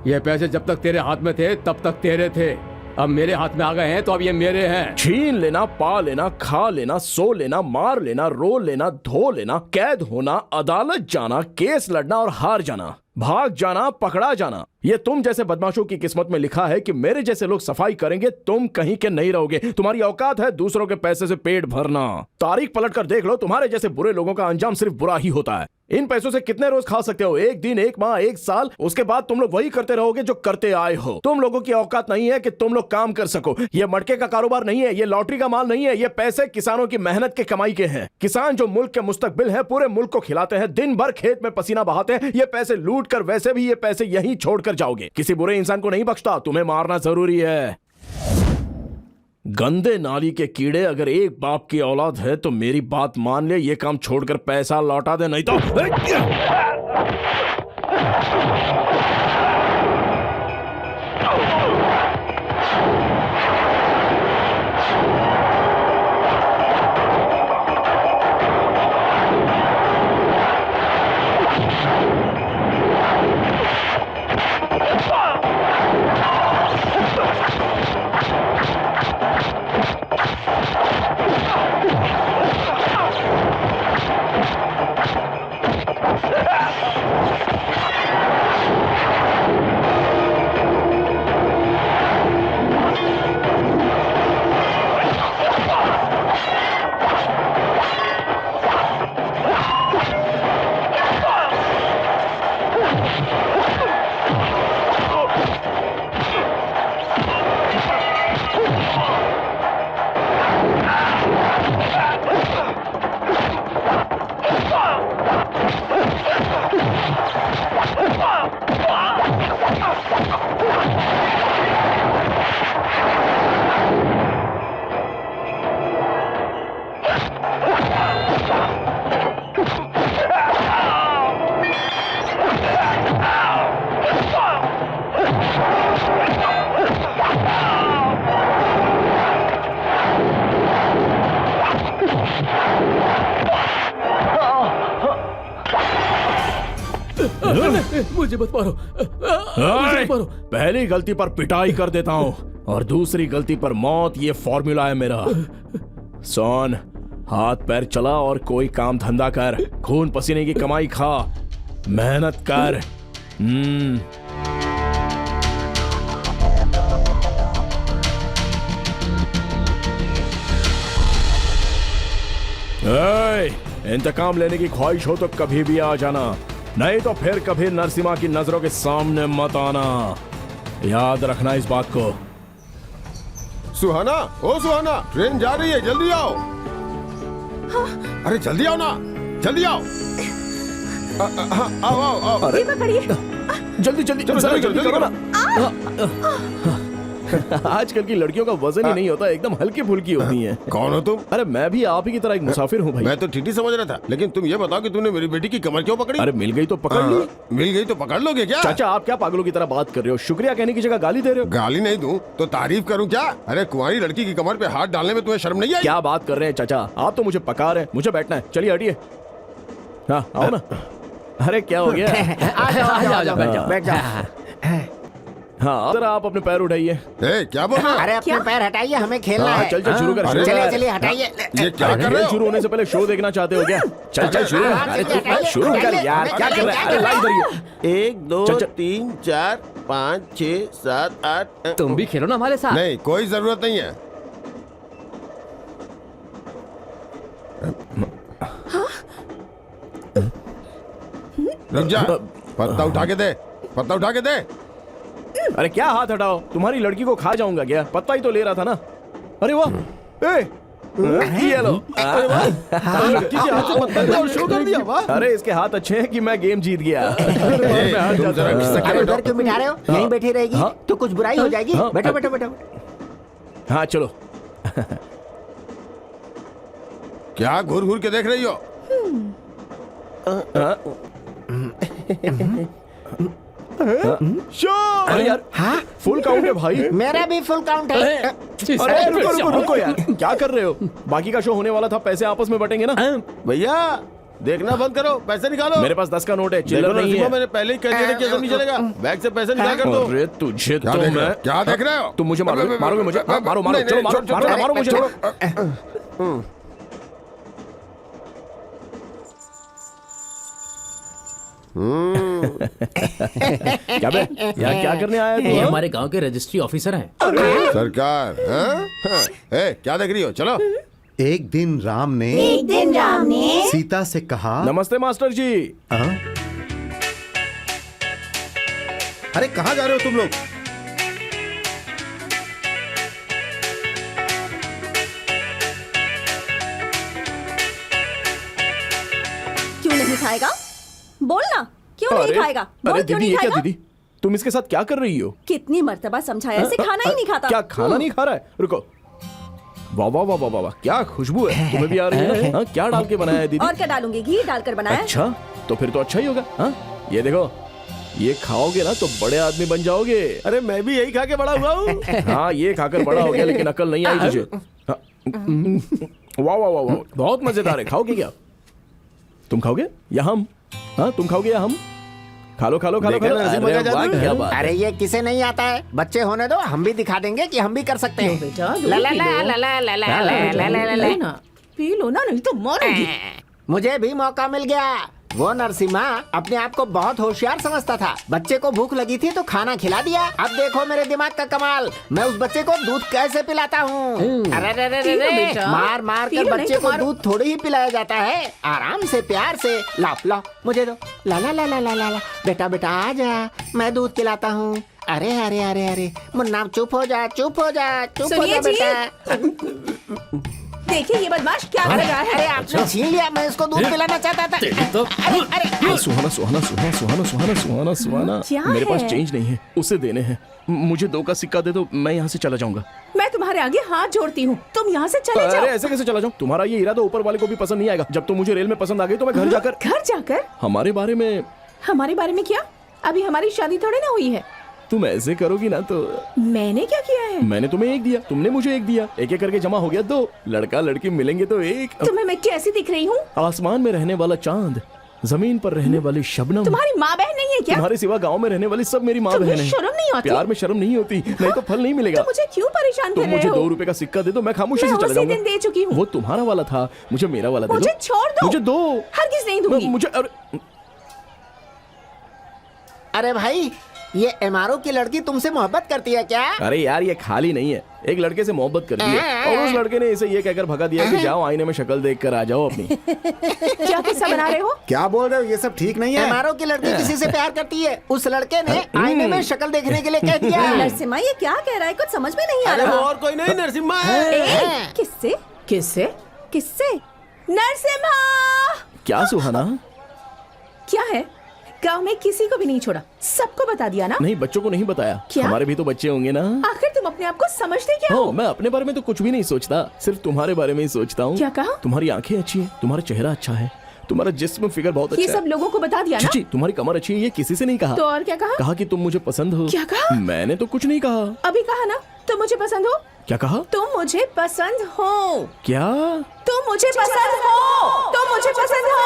ये पैसे जब तक तेरे हाथ में थे तब तक तेरे थे, अब मेरे हाथ में आ गए हैं तो अब ये मेरे हैं। छीन लेना, पा लेना, खा लेना, सो लेना, मार लेना, रो लेना, धो लेना, कैद होना, अदालत जाना, केस लड़ना और हार जाना, भाग जाना, पकड़ा जाना, ये तुम जैसे बदमाशों की किस्मत में लिखा है कि मेरे जैसे लोग सफाई करेंगे, तुम कहीं के नहीं रहोगे। तुम्हारी औकात है दूसरों के पैसे से पेट भरना। तारीख पलट कर देख लो, तुम्हारे जैसे बुरे लोगों का अंजाम सिर्फ बुरा ही होता है। इन पैसों से कितने रोज खा सकते हो? 1 दिन, 1 माह, 1 साल, उसके बाद तुम लोग वही करते रहोगे जो करते आए हो। तुम लोगों की औकात नहीं है कि तुम लोग काम कर सको। ये मटके का कारोबार नहीं है, ये लॉटरी का माल नहीं है, ये पैसे किसानों की मेहनत के कमाई के हैं। किसान जो मुल्क के मुस्तकबिल है, पूरे मुल्क को खिलाते हैं, दिन भर खेत में पसीना बहाते हैं। ये पैसे लूट कर वैसे भी ये पैसे यहीं छोड़कर जाओगे। किसी बुरे इंसान को नहीं बख्शता, तुम्हें मारना जरूरी है। गंदे नाली के कीड़े, अगर एक बाप की औलाद है तो मेरी बात मान ले, ये काम छोड़कर पैसा लौटा दे, नहीं तो मुझे मत मारो, मुझे मत मारो। पहली गलती पर पिटाई कर देता हूँ और दूसरी गलती पर मौत, ये फॉर्मूला है मेरा। सोन, हाथ पैर चला और कोई काम धंधा कर, खून पसीने की कमाई खा, मेहनत कर। इंतकाम लेने की ख्वाहिश हो तो कभी भी आ जाना, नहीं तो फिर कभी नरसिम्हा की नजरों के सामने मत आना। याद रखना इस बात को। सुहाना, ओ सुहाना, ट्रेन जा रही है, जल्दी आओ। अरे जल्दी आओ ना, जल्दी आओ। आओ आओ आओ। अरे पकड़िए, जल्दी जल्दी चलो, जल्दी जल्दी जल्दी करो करो। ना। आजकल की लड़कियों का वजन ही नहीं होता, एकदम हल्की फुल्की होती हैं। कौन हो तुम? अरे मैं भी आप ही की तरह एक मुसाफिर हूँ भाई। मैं तो टीटी समझ रहा था, लेकिन तुम ये बताओ कि तुमने मेरी बेटी की कमर क्यों पकड़ी? अरे मिल गई तो पकड़ ली। मिल गई तो पकड़ लोगे क्या? चाचा आप क्या पागलों की तरह बात कर रहे हो? शुक्रिया कहने की जगह गाली दे रहे हो। गाली नहीं दूं तो तारीफ करूं क्या? अरे कुंवारी लड़की की कमर पे हाथ डालने में तुम्हें शर्म नहीं आई? क्या बात कर रहे हैं चाचा, आप तो मुझे पका रहे हैं। मुझे बैठना है, चलिए हटिए। हाँ आओ ना। अरे क्या हो गया? आ जाओ, बैठ जाओ। हाँ जरा आप अपने पैर उठाइए। क्या बोल रहे हो? अरे अपने पैर हटाइए, हमें खेलना है। चल चल शुरू कर। चलिए चलिए हटाइए। ये क्या कर रहे हो? शुरू होने से पहले शो देखना चाहते हो क्या? चल चल शुरू कर। शुरू कर यार, क्या कर रहा है? अरे लाइन धरिए। 1 2 3 4 5 6 7 8। तुम भी खेलो ना हमारे साथ। नहीं, कोई जरूरत नहीं है। रुक जा, पत्ता उठा के दे, पत्ता उठा के दे। अरे क्या हाथ हटाओ, तुम्हारी लड़की को खा जाऊंगा क्या? पत्ता ही तो ले रहा था ना। अरे वाह, ये लो। लड़की के हाथ से पत्ता लिया और शो कर दिया। वाह, अरे इसके हाथ अच्छे हैं कि मैं गेम जीत गया। अरे उधर क्यों बिठा रहे हो? यहीं बैठी रहेगी तो कुछ बुराई हो जाएगी। बैठो बैठो बैठो। हाँ चलो। क्या घूर घूर के देख रही हो? अरे यार, हाँ फुल काउंट है भाई। मेरा भी फुल काउंट है। अरे रुको रुको रुको यार, क्या कर रहे हो? बाकी का शो होने वाला था, पैसे आपस में बटेंगे ना। भैया देखना बंद करो, पैसे निकालो। मेरे पास 10 का नोट है, चिल्लर नहीं है। मैंने पहले ही कह दिया था कि ऐसा नहीं चलेगा। बैग से पैसे निकाल कर दो। अरे तुझे तो मैं क्या देख रहे हो? तुम मुझे मारोगे, मारोगे मुझे? मारो मारो, चलो मारो मारो मुझे। क्या बे, यहाँ क्या करने आया ये तू? हमारे गांव के रजिस्ट्री ऑफिसर हैं। सरकार, क्या देख रही हो? चलो। एक दिन राम ने सीता से कहा, नमस्ते मास्टर जी। अरे कहाँ जा रहे हो तुम लोग? क्यों नहीं खाएगा? बोलना, क्यों नहीं खाएगा? बोल, अरे क्यों दीदी, नहीं ये क्या खाएगा? दीदी, तुम इसके साथ क्या कर रही हो? कितनी मर्तबा समझाया इसे खाना ही नहीं खाता। क्या खाना नहीं खा रहा है? रुको। वाह वाह वाह वाह वाह, क्या खुशबू है। तुम्हें भी आ रही है ना? हाँ, क्या डाल के बनाया है दीदी? और क्या डालूंगी? घी डालकर बनाया। अच्छा, तो फिर तो अच्छा ही होगा। हाँ ये देखो, ये खाओगे ना तो बड़े आदमी बन जाओगे। अरे मैं भी यही खा के बड़ा हुआ हूँ। हाँ ये खाकर बड़ा हो गया, लेकिन अकल नहीं आई तुझे। हाँ, वाह वाह वाह वाह, बहुत मजेदार है। खाओगे क्या? तुम खाओगे या हम? हाँ तुम खाओगे या हम? खा लो खा लो खा लो खा लो। अरे वाह, क्या बात है। अरे ये किसे नहीं आता है? बच्चे होने दो, हम भी दिखा देंगे कि हम भी कर सकते हैं। बेटा ला ला ला ला ला ला ला ला ला ला ला। पी लो ना, नहीं तो मारूंगी। मुझे भी मौका मिल गया। वो नरसिम्हा अपने आप को बहुत होशियार समझता था। बच्चे को भूख लगी थी तो खाना खिला दिया। अब देखो मेरे दिमाग का कमाल, मैं उस बच्चे को दूध कैसे पिलाता हूँ। अरे रे रे रे रे, मार मार कर बच्चे को दूध थोड़ी ही पिलाया जाता है, आराम से प्यार से। ला ला मुझे दो, ला ला ला ला ला ला। बेटा बेटा आ जा, मैं दूध पिलाता हूँ। अरे अरे अरे अरे मुन्ना, चुप हो जा चुप हो जा चुप हो जा बेटा। देखिए ये बदमाश क्या कर रहा है। अरे आपने छीन लिया, मैं इसको दूध पिलाना चाहता था। अरे अरे सुहाना सुहाना सुहाना सुहाना सुहाना सुहाना सुहाना, क्या मेरे पास है? चेंज नहीं है, उसे देने हैं। मुझे 2 का सिक्का दे दो, मैं यहाँ से चला जाऊंगा। मैं तुम्हारे आगे हाथ जोड़ती हूँ, तुम यहाँ से चले जाओ। अरे ऐसे कैसे चला जाऊँ? तुम्हारा ये इरादा ऊपर वाले को भी पसंद नहीं आएगा। जब तुम मुझे रेल में पसंद आ गई तो मैं घर जाकर हमारे बारे में क्या? अभी हमारी शादी थोड़ी ना हुई है। तुम ऐसे करोगी ना तो। मैंने क्या किया है? मैंने तुम्हें 1 दिया, तुमने मुझे 1 दिया, एक एक करके जमा हो गया 2। लड़का लड़की मिलेंगे तो 1। तुम्हें मैं कैसी दिख रही हूँ? आसमान में रहने वाला चांद, जमीन पर रहने वाली शबनम तुम्हारी माँ बहन नहीं है क्या? तुम्हारे सिवा गांव में रहने वाली सब मेरी माँ तुम्हें बहन है। शर्म नहीं आती? प्यार में शर्म नहीं होती, नहीं तो फल नहीं मिलेगा। तो मुझे क्यों परेशान कर तुम रहे मुझे हो? 2 रुपए का सिक्का दे दो, मैं खामोशी मैं से चला उसी जाऊंगा। दिन दे चुकी हूँ। वो तुम्हारा वाला था, मुझे मेरा वाला दे दो। मुझे छोड़ दो। मुझे दो। हरगिज नहीं दूंगी। मुझे अरे भाई, ये एमआरओ की लड़की तुमसे मोहब्बत करती है क्या? अरे यार, ये खाली नहीं है, एक लड़के से मोहब्बत करती है और उस लड़के ने इसे ये कहकर भगा दिया कि जाओ आईने में शक्ल देख कर आ जाओ अपनी। क्या किस्सा बना रहे हो? क्या बोल रहे हो? ये सब ठीक नहीं है। एमआरओ की लड़की किसी से प्यार करती है, उस लड़के ने आईने में शक्ल देखने के लिए कह दिया। नरसिम्हा ये क्या कह रहा है? कुछ समझ में नहीं आ अरे वो रहा। और कोई नहीं, नरसिम्हा है। किससे? किससे? किससे? नरसिम्हा! क्या सुहाना? क्या है? गांव में किसी को भी नहीं छोड़ा, सबको बता दिया ना? नहीं, बच्चों को नहीं बताया। क्या? हमारे भी तो बच्चे होंगे ना। आखिर तुम अपने आप को समझते क्या हो? मैं अपने बारे में तो कुछ भी नहीं सोचता, सिर्फ तुम्हारे बारे में ही सोचता हूँ। क्या कहा? तुम्हारी आंखें अच्छी है, तुम्हारा चेहरा अच्छा है, तुम्हारा जिस्म फिगर बहुत ये अच्छा सब लोगों को बता दिया है। ना? जी, तुम्हारी कमर अच्छी है, ये किसी से नहीं कहा। तो और क्या कहा? कहा कि तुम मुझे पसंद हो। क्या कहा? मैंने तो कुछ नहीं कहा। अभी कहा ना, तुम मुझे पसंद हो। क्या कहा? तुम मुझे पसंद हो। क्या? तुम मुझे पसंद हो। तुम मुझे पसंद हो।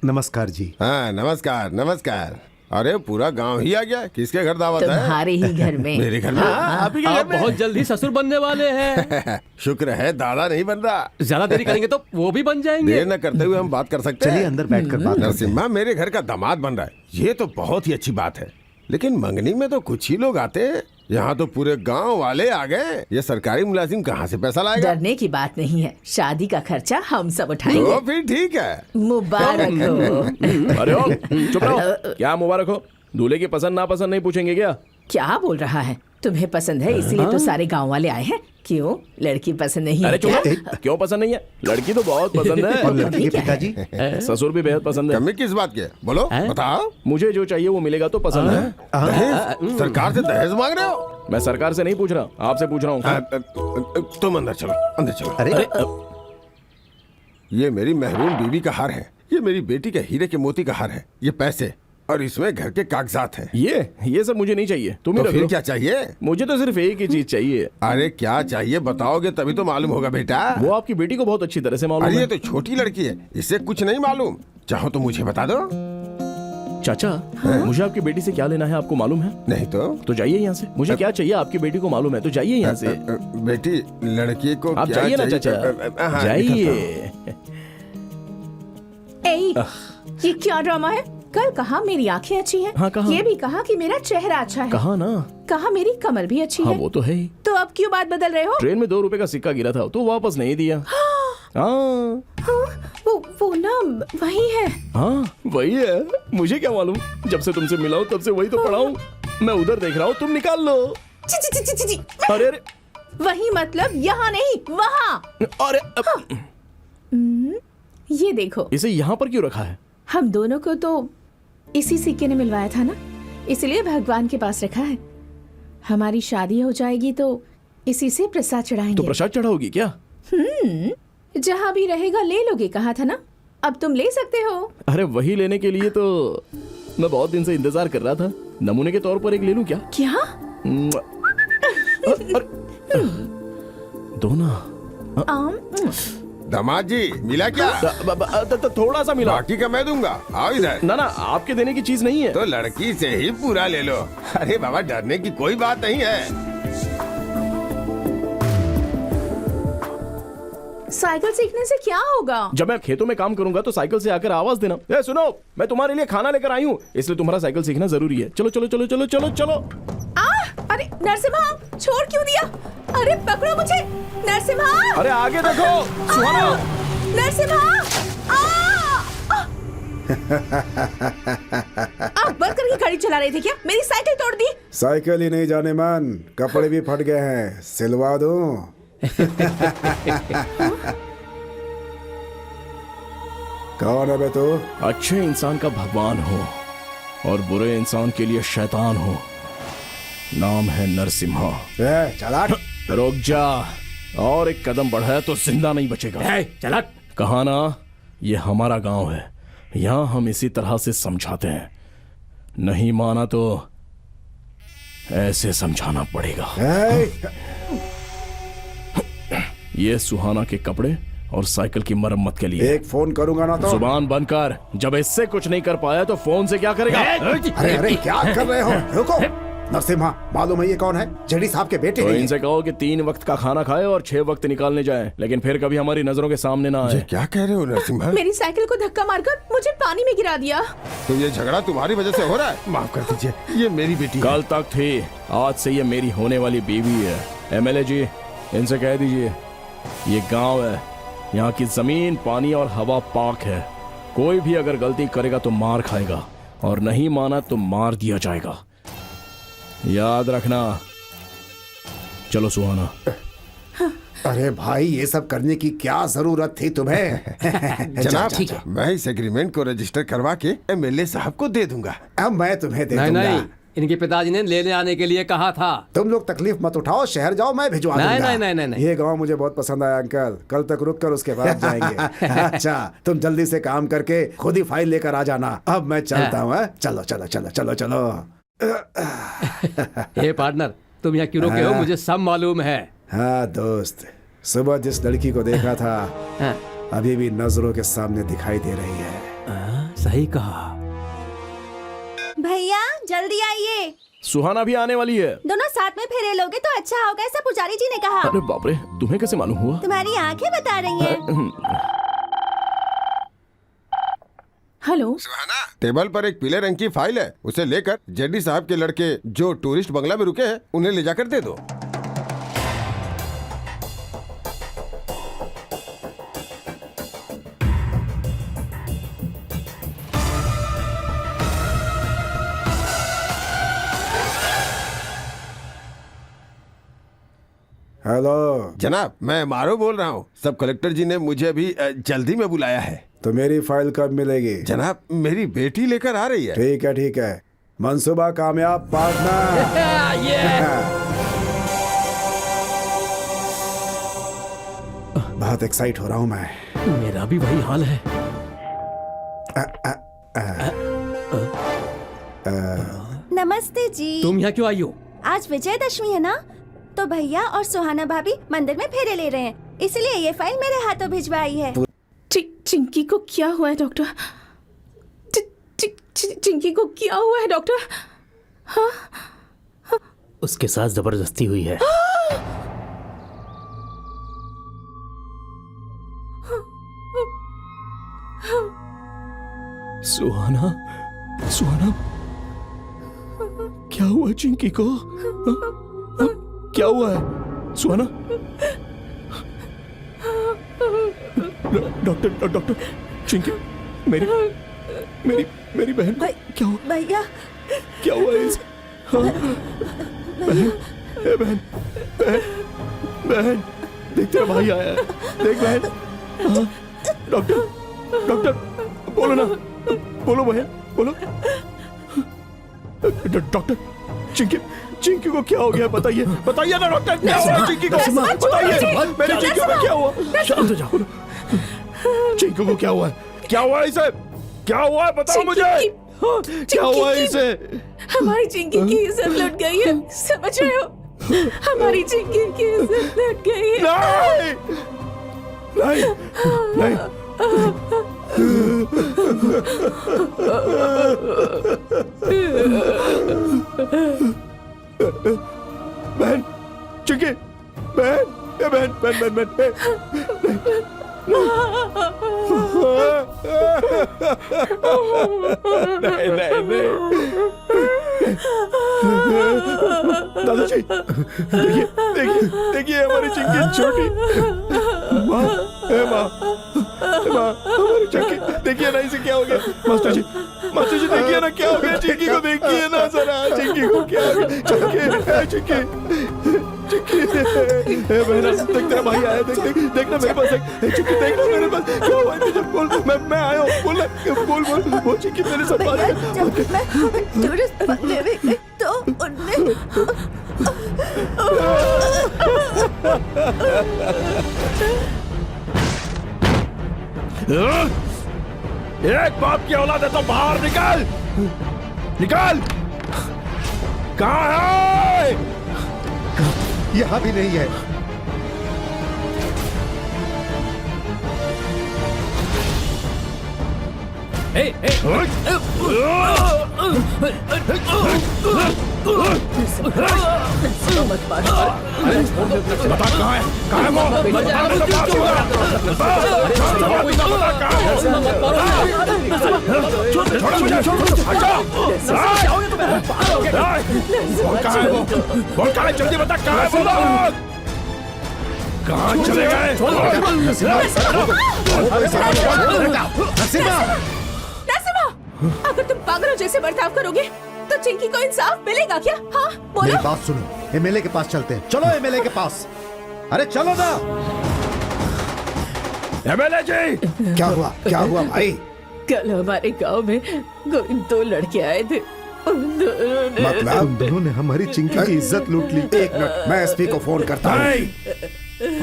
नमस्कार जी। हाँ, नमस्कार नमस्कार। अरे पूरा गांव ही आ गया। किसके घर दावत है? तुम्हारे ही घर में। मेरे घर में? आप ही के घर आप में? बहुत जल्दी ससुर बनने वाले हैं। शुक्र है दादा नहीं बन रहा। ज्यादा देरी करेंगे तो वो भी बन जाएंगे। देर न करते हुए हम बात कर सकते हैं। चलिए अंदर बैठकर बात करते हैं। नरसिम्हा मेरे घर का दामाद बन रहा है, ये तो बहुत ही अच्छी बात है। लेकिन मंगनी में तो कुछ ही लोग आते हैं, यहाँ तो पूरे गांव वाले आ गए। ये सरकारी मुलाजिम कहाँ से पैसा लाएगा? डरने की बात नहीं है, शादी का खर्चा हम सब उठाएंगे। तो फिर ठीक है। मुबारक हो। अरे ओ, चुप रहो। क्या मुबारक हो? दूल्हे की पसंद नापसंद नहीं पूछेंगे क्या? क्या बोल रहा है? तुम्हें पसंद है इसीलिए तो सारे गांव वाले आए हैं। क्यों, लड़की पसंद नहीं है अरे चुप क्या? रहो। क्यों पसंद नहीं है? लड़की तो बहुत पसंद है। और लड़की के पिताजी? ससुर भी बेहद पसंद है। कमी किस बात की है? बोलो, बताओ। मुझे जो चाहिए वो मिलेगा तो पसंद है। दहेज? सरकार से दहेज मांग रहे हो? मैं सरकार से नहीं पूछ रहा, आपसे पूछ रहा हूँ। तुम अंदर चलो, अंदर चलो। अरे ये मेरी महरूम बीवी का हार है, ये मेरी बेटी के हीरे के मोती का हार है, ये पैसे और इसमें घर के कागजात हैं। ये सब मुझे नहीं चाहिए, तुम ही तो रख फिर लो। क्या चाहिए? मुझे तो सिर्फ एक ही चीज चाहिए। अरे क्या चाहिए बताओगे तभी तो मालूम होगा बेटा। वो आपकी बेटी को बहुत अच्छी तरह से मालूम अरे है। ये तो छोटी लड़की है, इसे कुछ नहीं मालूम। चाहो तो मुझे बता दो। चाचा, मुझे आपकी बेटी से क्या लेना है आपको मालूम है? नहीं तो जाइए यहाँ से। मुझे क्या चाहिए आपकी बेटी को मालूम है, तो जाइए यहाँ से। बेटी लड़की को आप क्या जाइए ना चाहिए? चाचा, हाँ, जाइए। ये क्या ड्रामा है? कल कहा मेरी आंखें अच्छी हैं, हाँ, कहा? ये भी कहा कि मेरा चेहरा अच्छा है, कहा ना। कहा मेरी कमर भी अच्छी हाँ है। वो तो है ही। तो अब क्यों बात बदल रहे हो? ट्रेन में 2 रुपए का सिक्का गिरा था तो वापस नहीं दिया। हाँ वो ना वही है। हाँ वही है। मुझे क्या मालूम, जब से तुमसे मिला हूँ तब से वही तो पढ़ा हूँ। मैं उधर देख रहा हूँ, तुम निकाल लो। ची, ची, ची, ची, ची। अरे अरे वही मतलब यहाँ नहीं, वहाँ। अरे ये देखो, इसे यहाँ पर क्यों रखा है? हम दोनों को तो इसी सिक्के ने मिलवाया था ना, इसलिए भगवान के पास रखा है। हमारी शादी हो जाएगी तो इसी से प्रसाद चढ़ाएंगे। तो प्रसाद चढ़ाओगी क्या? जहाँ भी रहेगा ले लोगे, कहा था ना। अब तुम ले सकते हो। अरे वही लेने के लिए तो मैं बहुत दिन से इंतजार कर रहा था। नमूने के तौर पर एक ले लूं क्या? क्या? दो ना। दामाद जी मिला क्या? थोड़ा सा मिला। बाकी का मैं दूंगा। आओ इधर। ना ना, आपके देने की चीज नहीं है। तो लड़की से ही पूरा ले लो। अरे बाबा, डरने की कोई बात नहीं है। साइकिल सीखने से क्या होगा? जब मैं खेतों में काम करूंगा तो साइकिल से आकर आवाज देना। ए सुनो, मैं तुम्हारे लिए खाना लेकर आई हूँ, इसलिए तुम्हारा साइकिल सीखना जरूरी है। चलो चलो चलो चलो चलो चलो। अरे नरसिम्हा, छोड़ क्यों दिया? अरे पकड़ो मुझे नरसिम्हा। अरे आगे देखो सुहाना। नरसिम्हा, आप बंद करके गाड़ी चला रहे थे क्या? मेरी साइकिल तोड़ दी। साइकिल ही नहीं जाने मन, कपड़े भी फट गए हैं, सिलवा दूं। कौन है बे तू? अच्छे इंसान का भगवान हो और बुरे इंसान के लिए शैतान हो। नाम है नरसिम्हा। चला रुक जा, और एक कदम बढ़ाया तो जिंदा नहीं बचेगा। चला। कहा ना, ये हमारा गांव है, यहाँ हम इसी तरह से समझाते हैं। नहीं माना तो ऐसे समझाना पड़ेगा। ये सुहाना के कपड़े और साइकिल की मरम्मत के लिए। एक फोन करूंगा ना तो। जुबान बंद कर। जब इससे कुछ नहीं कर पाया तो फोन से क्या करेगा? अरे अरे क्या कर रहे हो? रुको। नरसिम्हा, मालूम है ये कौन है? जेडी साहब के बेटे तो नहीं है। इनसे कहो कि 3 वक्त का खाना खाए और 6 वक्त निकालने जाए, लेकिन फिर कभी हमारी नजरों के सामने ना आए। क्या कह रहे हो नरसिम्हा? मेरी साइकिल को धक्का मारकर मुझे पानी में गिरा दिया। तो ये झगड़ा तुम्हारी वजह से हो रहा है? माफ कर दीजिए, ये मेरी बेटी कल तक थी, आज से ये मेरी होने वाली बीवी है। एमएलए जी, इनसे कह दीजिए ये गांव है, यहाँ की जमीन, पानी और हवा पाक है। कोई भी अगर गलती करेगा तो मार खाएगा, और नहीं माना तो मार दिया जाएगा। याद रखना। चलो सुहाना। अरे भाई, ये सब करने की क्या जरूरत थी तुम्हें? जनाब, मैं इस एग्रीमेंट को रजिस्टर करवा के एमएलए साहब को दे दूंगा। अब मैं तुम्हें दे नहीं दूंगा। नहीं, इनके पिताजी ने लेने आने के लिए कहा था। तुम लोग तकलीफ मत उठाओ, शहर जाओ, मैं भिजवा नहीं, दूंगा। नहीं, नहीं, नहीं। ये गांव मुझे बहुत पसंद आया अंकल। कल तक रुक कर उसके बाद जाएंगे। अच्छा, तुम जल्दी से काम करके खुद ही फाइल लेकर आ जाना। अब मैं चलता हूँ। चलो चलो चलो चलो चलो। हे पार्टनर, तुम यहाँ क्यों रुके हो? मुझे सब मालूम है। हाँ दोस्त, सुबह जिस लड़की को देखा था अभी भी नजरों के सामने दिखाई दे रही है। सही कहा। भैया जल्दी आइए। सुहाना भी आने वाली है। दोनों साथ में फेरे लोगे तो अच्छा होगा, ऐसा पुजारी जी ने कहा। अरे बाप रे, तुम्हें कैसे मालूम हुआ? तुम्हारी आंखें बता रही हैं। हेलो सुहाना, टेबल पर एक पीले रंग की फाइल है, उसे लेकर जेडी साहब के लड़के जो टूरिस्ट बंगला में रुके हैं उन्हें ले जाकर दे दो। हेलो जनाब, मैं मारो बोल रहा हूँ। सब कलेक्टर जी ने मुझे अभी जल्दी में बुलाया है। तो मेरी फाइल कब मिलेगी? जनाब, मेरी बेटी लेकर आ रही है। ठीक है ठीक है, मंसूबा कामयाब पार्टनर। बहुत एक्साइट हो रहा हूँ मैं। मेरा भी वही हाल है। नमस्ते जी। तुम यहाँ क्यों आई हो? आज विजयदशमी है ना, तो भैया और सुहाना भाभी मंदिर में फेरे ले रहे हैं, इसलिए ये फाइल मेरे हाथों भिजवाई है। चिंकी को क्या हुआ है डॉक्टर? चिंकी को क्या हुआ है डॉक्टर? हाँ? उसके साथ जबरदस्ती हुई है। सुहाना, सुहाना, क्या हुआ चिंकी को? क्या हुआ है सुहाना? डॉक्टर, डॉक्टर, चिंकी, मेरी मेरी मेरी बहन को क्या हुआ? भैया क्या हुआ है इसे? हाँ? बहन, बहन, बहन, बहन, देख तेरा भाई आया है, देख बहन। हाँ? डॉक्टर, डॉक्टर, बोलो ना, बोलो बहन, बोलो। डॉक्टर, चिंकी, चिंकी को क्या हो गया? बताइए, बताइए ना डॉक्टर, क्या हुआ चिंकी को? बताइए, मेरी चिंकी को क्या हुआ? शांत हो जाओ। चिंकी को क्या हुआ है? क्या हुआ इसे? क्या हुआ है? बताओ मुझे। क्या हुआ है इसे? हमारी चिंकी की इज्जत लुट गई है, समझ रहे हो? हमारी चिंकी की इज्जत लुट गई है। नहीं, नहीं, नहीं। बहन, चिंकी, बहन, बहन, बहन, बहन, बहन, नहीं, नहीं, नहीं। दादाजी, देखिए, देखिए, देखिए हमारी चिंकी छोटी। माँ, माँ, माँ, हमारी चिंकी, देखिए ना इसे क्या हो गया? मास्टर जी, देखिए ना क्या हो गया चिंकी को, देखिए ना जरा चिंकी को क्या हो गया? चिंकी, चिंकी, चिंकी, बहना, देख तेरा भाई आया, देख, देख, देखना मेरे पास, चिंकी देखना मेरे पास, क्या हुआ तुझे? बोल, मैं आया हूँ, बोल, बोल, बोल, बोल, चिंकी मेरे साथ बात कर। जब मैं टूरिस्ट बंगले में गई तो उनने एक बाप की औलाद है तो बाहर निकल, निकल। कहाँ है? यहाँ भी नहीं है। मत मारो। बता कहाँ है वो? जल्दी बता कहाँ है वो? कहाँ चले गए? नरसिम्हा, अगर तुम पागलों जैसे बर्ताव करोगे तो चिंकी को इंसाफ मिलेगा क्या? हाँ बोलो। मेरी बात सुनो, एमएलए के पास चलते हैं। चलो एमएलए के पास। अरे चलो ना। एमएलए जी, क्या हुआ भाई? कल हमारे गांव में दो लड़के आए थे। मतलब तुम दोनों ने हमारी चिंकी की इज्जत लूट ली। एक मिनट, मैं एसपी को फोन करता हूँ।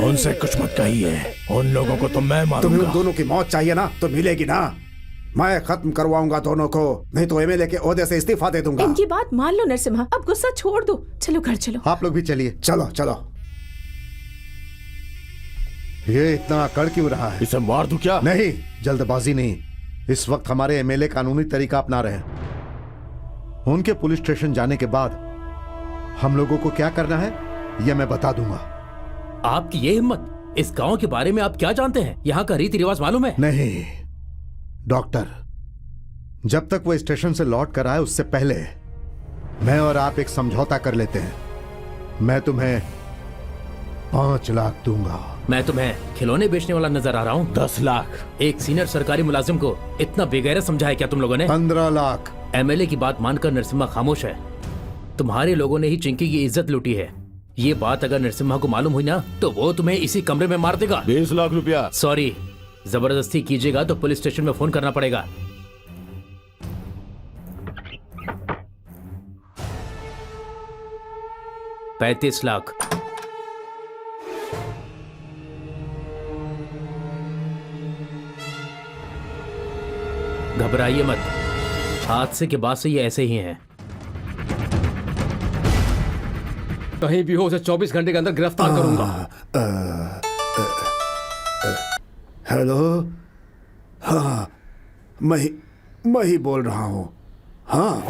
उनसे कुछ मत कहिए, उन लोगों को तो मैं मारूंगा। तुम्हें उन दोनों की मौत चाहिए ना, तो मिलेगी ना। मैं खत्म करवाऊंगा दोनों को, नहीं तो एमएलए के ओहदे से इस्तीफा दे दूंगा। इनकी बात मान लो नरसिम्हा, अब गुस्सा छोड़ दो। चलो घर चलो। आप लोग भी चलिए। चलो चलो। ये इतना अकड़ क्यों रहा है? इसे मार दूं क्या? नहीं, जल्दबाजी नहीं। इस वक्त हमारे एमएलए कानूनी तरीका अपना रहे हैं। उनके पुलिस स्टेशन जाने के बाद हम लोगों को क्या करना है यह मैं बता दूंगा। आपकी ये हिम्मत! इस गांव के बारे में आप क्या जानते हैं? यहाँ का रीति रिवाज मालूम है? नहीं डॉक्टर, जब तक वो स्टेशन से लौट कर आए उससे पहले मैं और आप एक समझौता कर लेते हैं। मैं तुम्हें 5 लाख दूंगा। मैं तुम्हें खिलौने बेचने वाला नजर आ रहा हूँ? 10 लाख। एक सीनियर सरकारी मुलाजिम को इतना बेगैरत समझा है क्या तुम लोगों ने? 15 लाख। एमएलए की बात मानकर नरसिम्हा खामोश है। तुम्हारे लोगों ने ही चिंकी की इज्जत लूटी है। ये बात अगर नरसिम्हा को मालूम हुई ना तो वो तुम्हें इसी कमरे में मार देगा। 20 लाख रुपया। सॉरी, जबरदस्ती कीजिएगा तो पुलिस स्टेशन में फोन करना पड़ेगा। $35 लाख। घबराइए मत, हादसे के बाद से ये ऐसे ही हैं। कहीं भी हो उसे 24 घंटे के अंदर गिरफ्तार करूंगा। हेलो, हाँ मैं ही बोल रहा हूँ। हाँ,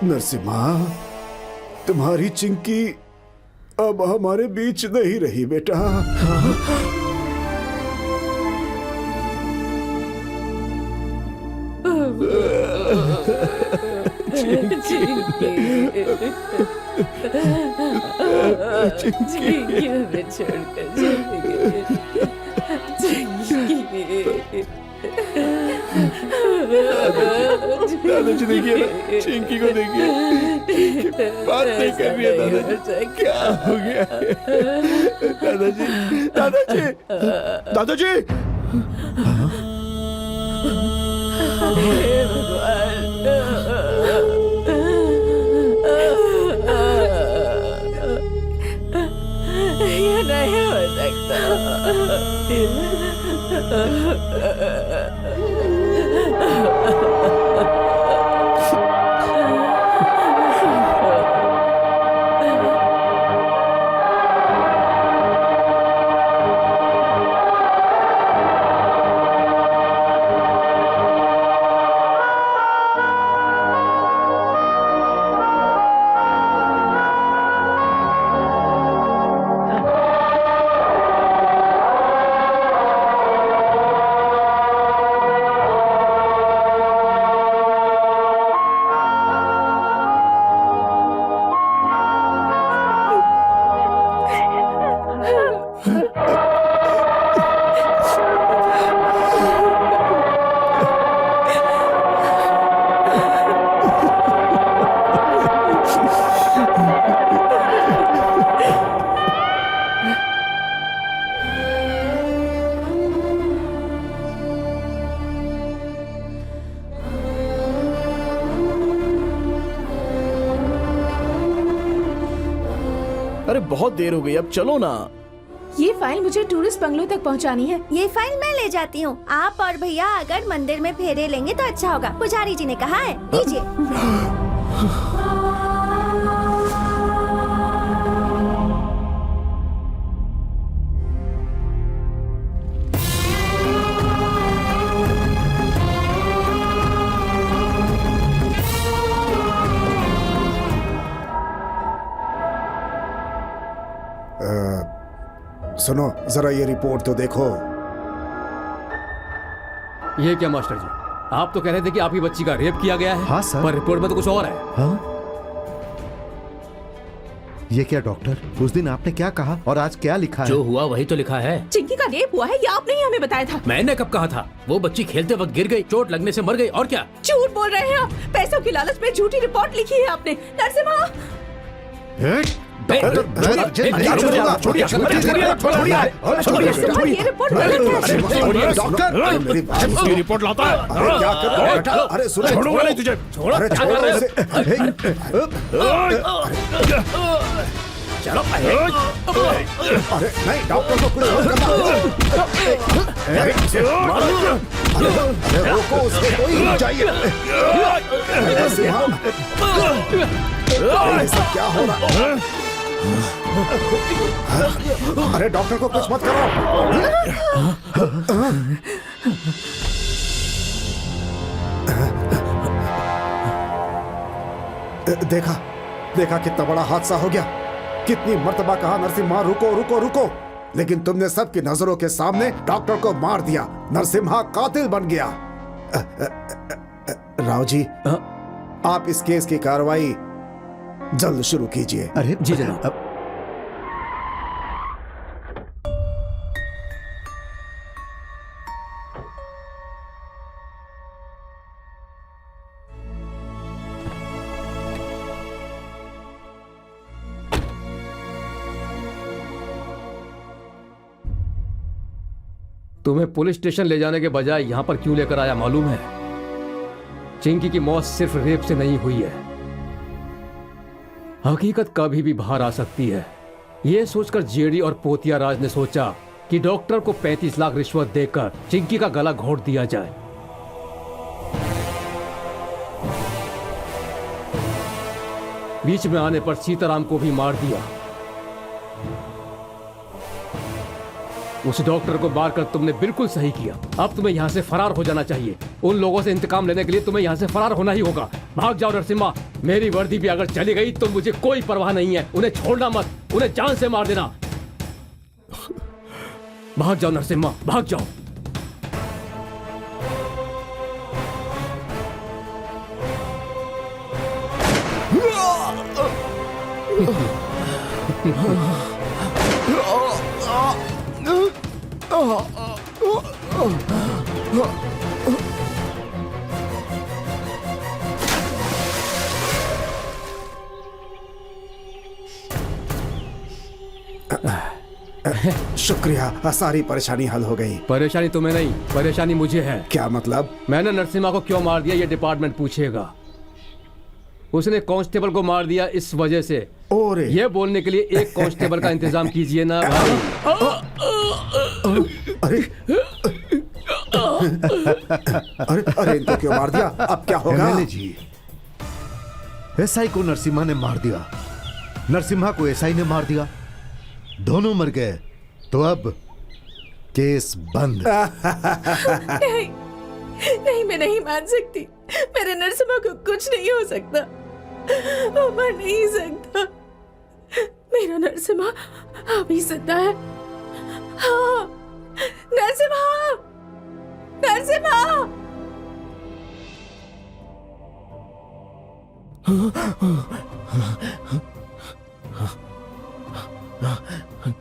नरसिम्हा, तुम्हारी चिंकी अब हमारे बीच नहीं रही बेटा। दादाजी देखिए ना, चिंकी को देखिए, बात नहीं कर रही है। दादाजी क्या हो गया? दादाजी, दादाजी, दादाजी। ये नहीं हो सकता। अरे बहुत देर हो गई, अब चलो ना। ये फाइल मुझे टूरिस्ट बंगलो तक पहुंचानी है। ये फाइल मैं ले जाती हूँ। आप और भैया अगर मंदिर में फेरे लेंगे तो अच्छा होगा, पुजारी जी ने कहा है। दीजिए। सुनो जरा ये रिपोर्ट तो देखो। ये क्या मास्टर जी, आप तो कह रहे थे कि आपकी बच्ची का रेप किया गया है। हाँ सर। पर रिपोर्ट में तो कुछ और है। हाँ? ये क्या डॉक्टर, उस दिन आपने क्या कहा और आज क्या लिखा है? जो हुआ वही तो लिखा है। चिंकी का रेप हुआ है, ये आपने ही हमें बताया था। मैंने कब कहा था? वो बच्ची खेलते वक्त गिर गई, चोट लगने से मर गई, और क्या? झूठ बोल रहे हैं आप। पैसों की लालच में झूठी रिपोर्ट लिखी है आपने। नरसिम्हा, ये रिपोर्ट रिपोर्ट लाता है। अरे क्या कर रहा है बेटा? अरे सुनो, छोड़ूंगा नहीं तुझे। अरे छोड़ो इसे। चलो अरे नहीं, डॉक्टर को पूरे अरे रोको उसे, कोई चाहिए। ये सब क्या हो रहा है? अरे डॉक्टर को कुछ मत करो। देखा कितना बड़ा हादसा हो गया। कितनी मर्तबा कहा नरसिम्हा रुको रुको रुको, लेकिन तुमने सबकी नजरों के सामने डॉक्टर को मार दिया। नरसिम्हा कातिल बन गया। राव जी, आप इस केस की कार्रवाई जल्द शुरू कीजिए। अरे जी जनाब। तुम्हें पुलिस स्टेशन ले जाने के बजाय यहाँ पर क्यों लेकर आया मालूम है? चिंकी की मौत सिर्फ रेप से नहीं हुई है। हकीकत कभी भी बाहर आ सकती है। यह सोचकर जेडी और पोतिया राज ने सोचा कि डॉक्टर को 35 लाख रिश्वत देकर चिंकी का गला घोंट दिया जाए। बीच में आने पर सीताराम को भी मार दिया। उस डॉक्टर को मारकर तुमने बिल्कुल सही किया। अब तुम्हें यहाँ से फरार हो जाना चाहिए। उन लोगों से इंतकाम लेने के लिए तुम्हें यहाँ से फरार होना ही होगा। भाग जाओ नरसिम्हा। मेरी वर्दी भी अगर चली गई तो मुझे कोई परवाह नहीं है। उन्हें छोड़ना मत, उन्हें जान से मार देना। भाग जाओ नरसिम्हा, भाग जाओ। शुक्रिया, सारी परेशानी हल हो गई। परेशानी तुम्हें नहीं, परेशानी मुझे है। क्या मतलब? मैंने नरसिम्हा को क्यों मार दिया ये डिपार्टमेंट पूछेगा। उसने कांस्टेबल को मार दिया इस वजह से। ये बोलने के लिए एक कांस्टेबल का इंतजाम कीजिए ना भाई। अरे अरे इनको क्यों मार दिया? अब क्या होगा? एमएलए जी, एसआई को नरसिम्हा ने मार दिया, नरसिम्हा को एसआई ने मार दिया, दोनों मर गए। तो अब केस बंद। नहीं, नहीं, मैं नहीं मान सकती। मेरे नरसिम्हा को कुछ नहीं हो सकता। वो मर नहीं सकता। मेरा नरसिम्हा अभी जिंदा है। हाँ, नरसिम्हा, नरसिम्हा।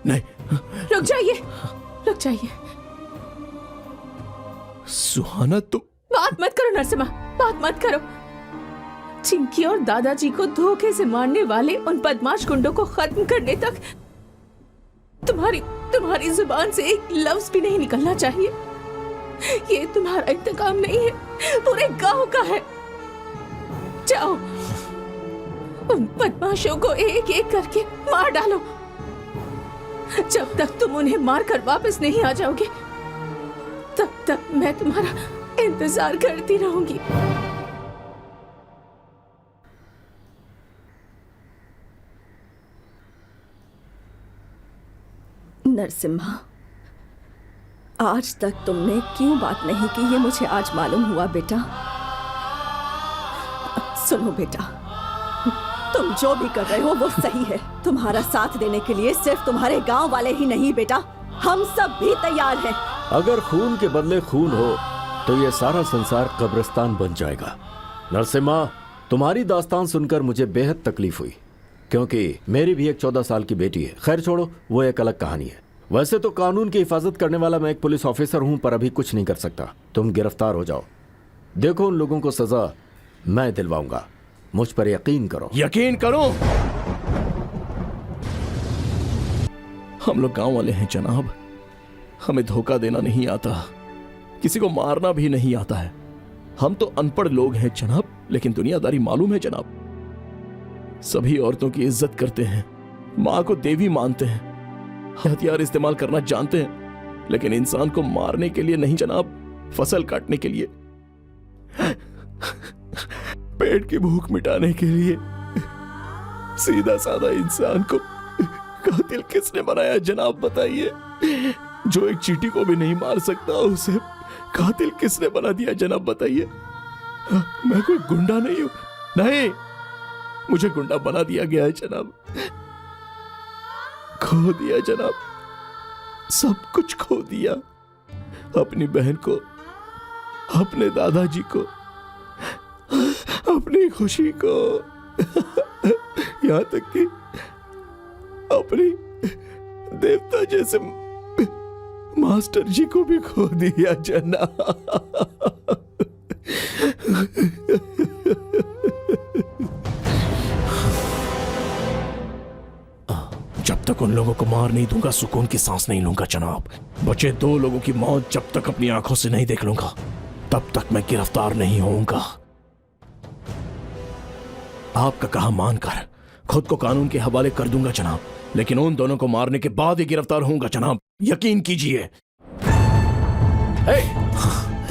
नहीं, रुक जाइए, रुक जाइए। सुहाना, तुम बात मत करो नरसिम्हा, बात मत करो। चिंकी और दादाजी को धोखे से मारने वाले उन बदमाश गुंडों को खत्म करने तक तुम्हारी जुबान से एक लफ्ज भी नहीं निकलना चाहिए। ये तुम्हारा इंतकाम नहीं है, पूरे गांव का है। जाओ, उन बदमाशों को एक एक करके मार डालो। जब तक तुम उन्हें मारकर वापस नहीं आ जाओगे, तब तक मैं तुम्हारा इंतजार करती रहूंगी। नरसिम्हा, आज तक तुमने क्यों बात नहीं की ये मुझे आज मालूम हुआ बेटा। सुनो बेटा, तुम जो भी कर रहे हो वो सही है। तुम्हारा साथ देने के लिए सिर्फ तुम्हारे गांव वाले ही नहीं बेटा, हम सब भी तैयार हैं। अगर खून के बदले खून हो तो ये सारा संसार कब्रिस्तान बन जाएगा। नरसिम्हा, तुम्हारी दास्तान सुनकर मुझे बेहद तकलीफ हुई, क्योंकि मेरी भी एक 14 साल की बेटी है। खैर छोड़ो, वो एक अलग कहानी है। वैसे तो कानून की हिफाजत करने वाला मैं एक पुलिस ऑफिसर हूं, पर अभी कुछ नहीं कर सकता। तुम गिरफ्तार हो जाओ। देखो, उन लोगों को सजा मैं दिलवाऊंगा, मुझ पर यकीन करो। यकीन करो। हम लोग गांव वाले हैं जनाब, हमें धोखा देना नहीं आता, किसी को मारना भी नहीं आता है। हम तो अनपढ़ लोग हैं जनाब, लेकिन दुनियादारी मालूम है जनाब। सभी औरतों की इज्जत करते हैं, माँ को देवी मानते हैं, हथियार इस्तेमाल करना जानते हैं, लेकिन इंसान को मारने के लिए नहीं जनाब, फसल काटने के लिए, पेट की भूख मिटाने के लिए। सीधा साधा इंसान को कातिल किसने बनाया जनाब, बताइए? जो एक चींटी को भी नहीं मार सकता, उसे कातिल किसने बना दिया जनाब, बताइए? मैं कोई गुंडा नहीं हूं, नहीं, मुझे गुंडा बना दिया गया है जनाब। खो दिया जनाब, सब कुछ खो दिया। अपनी बहन को, अपने दादाजी को, अपनी खुशी को, यहां तक कि अपनी देवता जैसे मास्टर जी को भी खो दिया जनाब। जब तक उन लोगों को मार नहीं दूंगा, सुकून की सांस नहीं लूंगा जनाब। बचे 2 लोगों की मौत जब तक अपनी आंखों से नहीं देख लूंगा, तब तक मैं गिरफ्तार नहीं होऊंगा। आपका कहा मानकर खुद को कानून के हवाले कर दूंगा जनाब, लेकिन उन दोनों को मारने के बाद ही गिरफ्तार होऊंगा जनाब, यकीन कीजिए।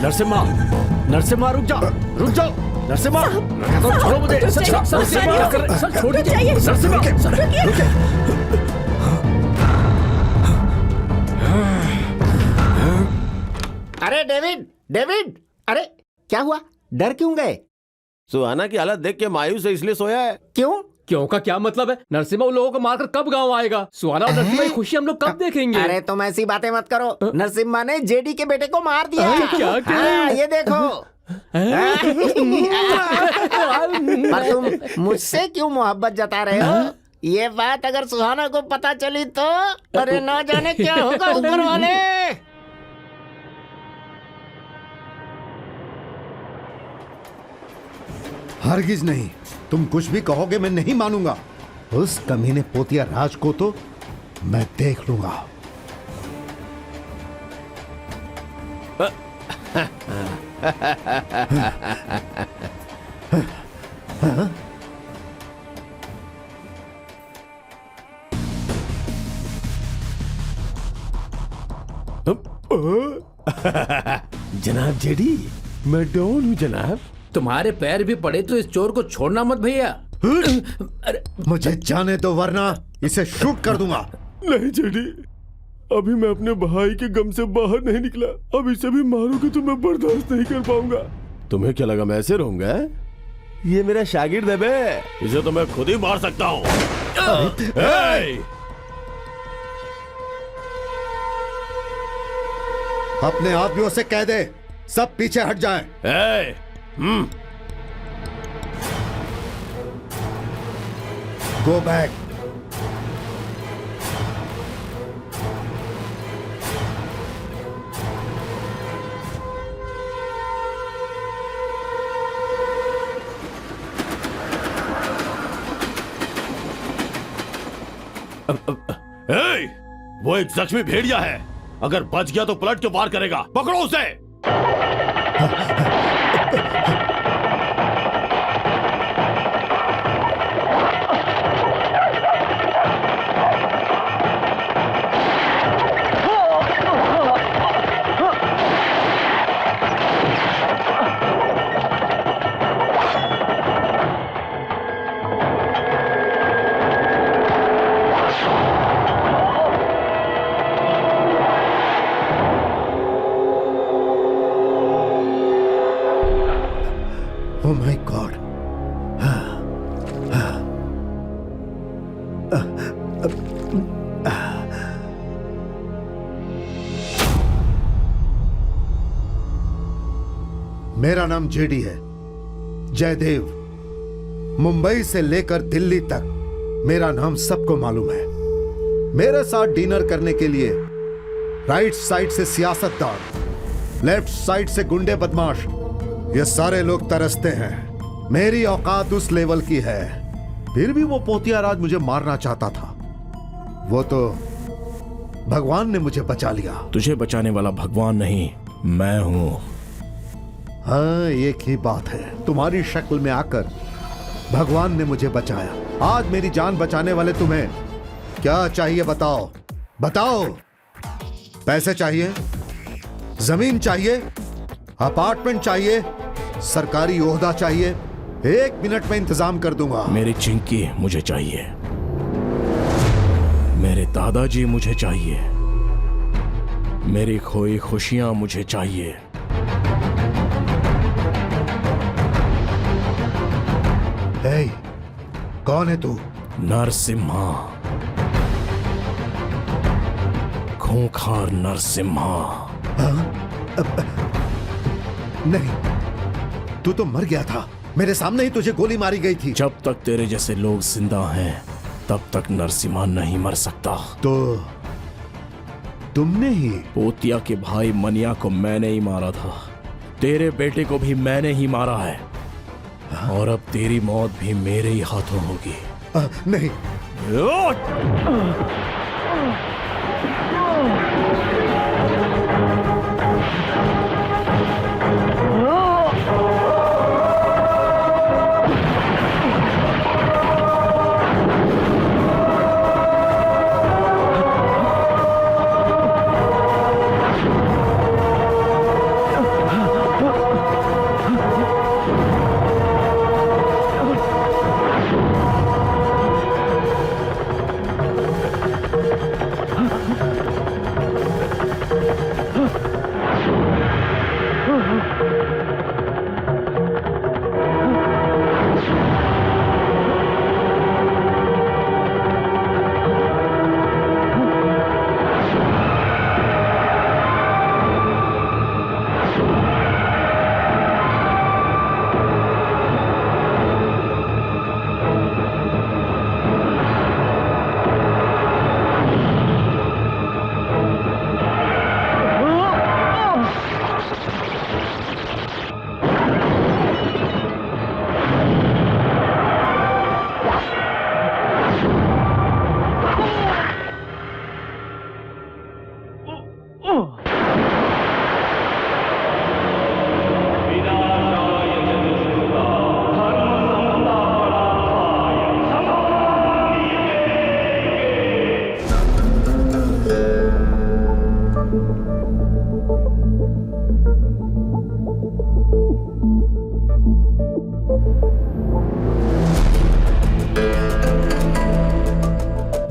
नरसिम्हा, नरसिम्हा रुक जाओ, रुक जाओ, नरसिम्हा, छोड़ो मुझे। सर छोड़ दीजिए। अरे डेविड, डेविड, अरे क्या हुआ? डर क्यों गए? सुहाना की हालत देख के मायूस है, इसलिए सोया है। क्यों? क्यों का क्या मतलब है? नरसिम्हा उन लोगों को मारकर कब गांव आएगा? सुहाना और नरसिम्हा की खुशी हम लोग कब देखेंगे? अरे तुम ऐसी बातें मत करो। नरसिम्हा ने जेडी के बेटे को मार दिया। क्या क्या? ये देखो। पर तुम मुझसे क्यों मोहब्बत जता रहे हो? ये बात अगर सुहाना को पता चली तो अरे ना जाने क्या होगा ऊपर वाले। हरगिज नहीं, तुम कुछ भी कहोगे मैं नहीं मानूंगा। उस कमीने पोतिया राज को तो मैं देख लूंगा। जनाब जेडी, मैं डॉन हूँ जनाब। तुम्हारे पैर भी पड़े तो इस चोर को छोड़ना मत भैया। अरे मुझे जाने दो वरना इसे शूट कर दूंगा। नहीं जेडी, अभी मैं अपने भाई के गम से बाहर नहीं निकला। अब इसे भी मारोगे तो मैं बर्दाश्त नहीं कर पाऊंगा। तुम्हें क्या लगा मैं ऐसे रहूंगा? ये मेरा शागिर्द है बे, इसे तो मैं खुद ही मार सकता हूँ। अपने आदमियों से कह दे सब पीछे हट जाएं। Go back. वो एक जख्मी भेड़िया है, अगर बच गया तो पलट के वार करेगा। पकड़ो उसे। Oh my God. मेरा नाम जेडी है, जयदेव। मुंबई से लेकर दिल्ली तक मेरा नाम सबको मालूम है। मेरे साथ डिनर करने के लिए राइट साइड से सियासतदान, लेफ्ट साइड से गुंडे बदमाश, ये सारे लोग तरसते हैं। मेरी औकात उस लेवल की है, फिर भी वो पोतियाराज मुझे मारना चाहता था। वो तो भगवान ने मुझे बचा लिया। तुझे बचाने वाला भगवान नहीं, मैं हूं। हाँ, एक ही बात है, तुम्हारी शक्ल में आकर भगवान ने मुझे बचाया। आज मेरी जान बचाने वाले तुम्हें क्या चाहिए बताओ, बताओ। पैसे चाहिए, जमीन चाहिए, अपार्टमेंट चाहिए, सरकारी ओहदा चाहिए? 1 मिनट में इंतजाम कर दूंगा। मेरी चिंकी मुझे चाहिए, मेरे दादाजी मुझे चाहिए, मेरी खोई खुशियां मुझे चाहिए। हे, कौन है तू? नरसिम्हा, खूंखार नरसिम्हा। नहीं, तू तो मर गया था। मेरे सामने ही तुझे गोली मारी गई थी। जब तक तेरे जैसे लोग जिंदा हैं, तब तक नरसिम्हा नहीं मर सकता। तो तुमने ही? पोतिया के भाई मनिया को मैंने ही मारा था, तेरे बेटे को भी मैंने ही मारा है, और अब तेरी मौत भी मेरे ही हाथों होगी। नहीं।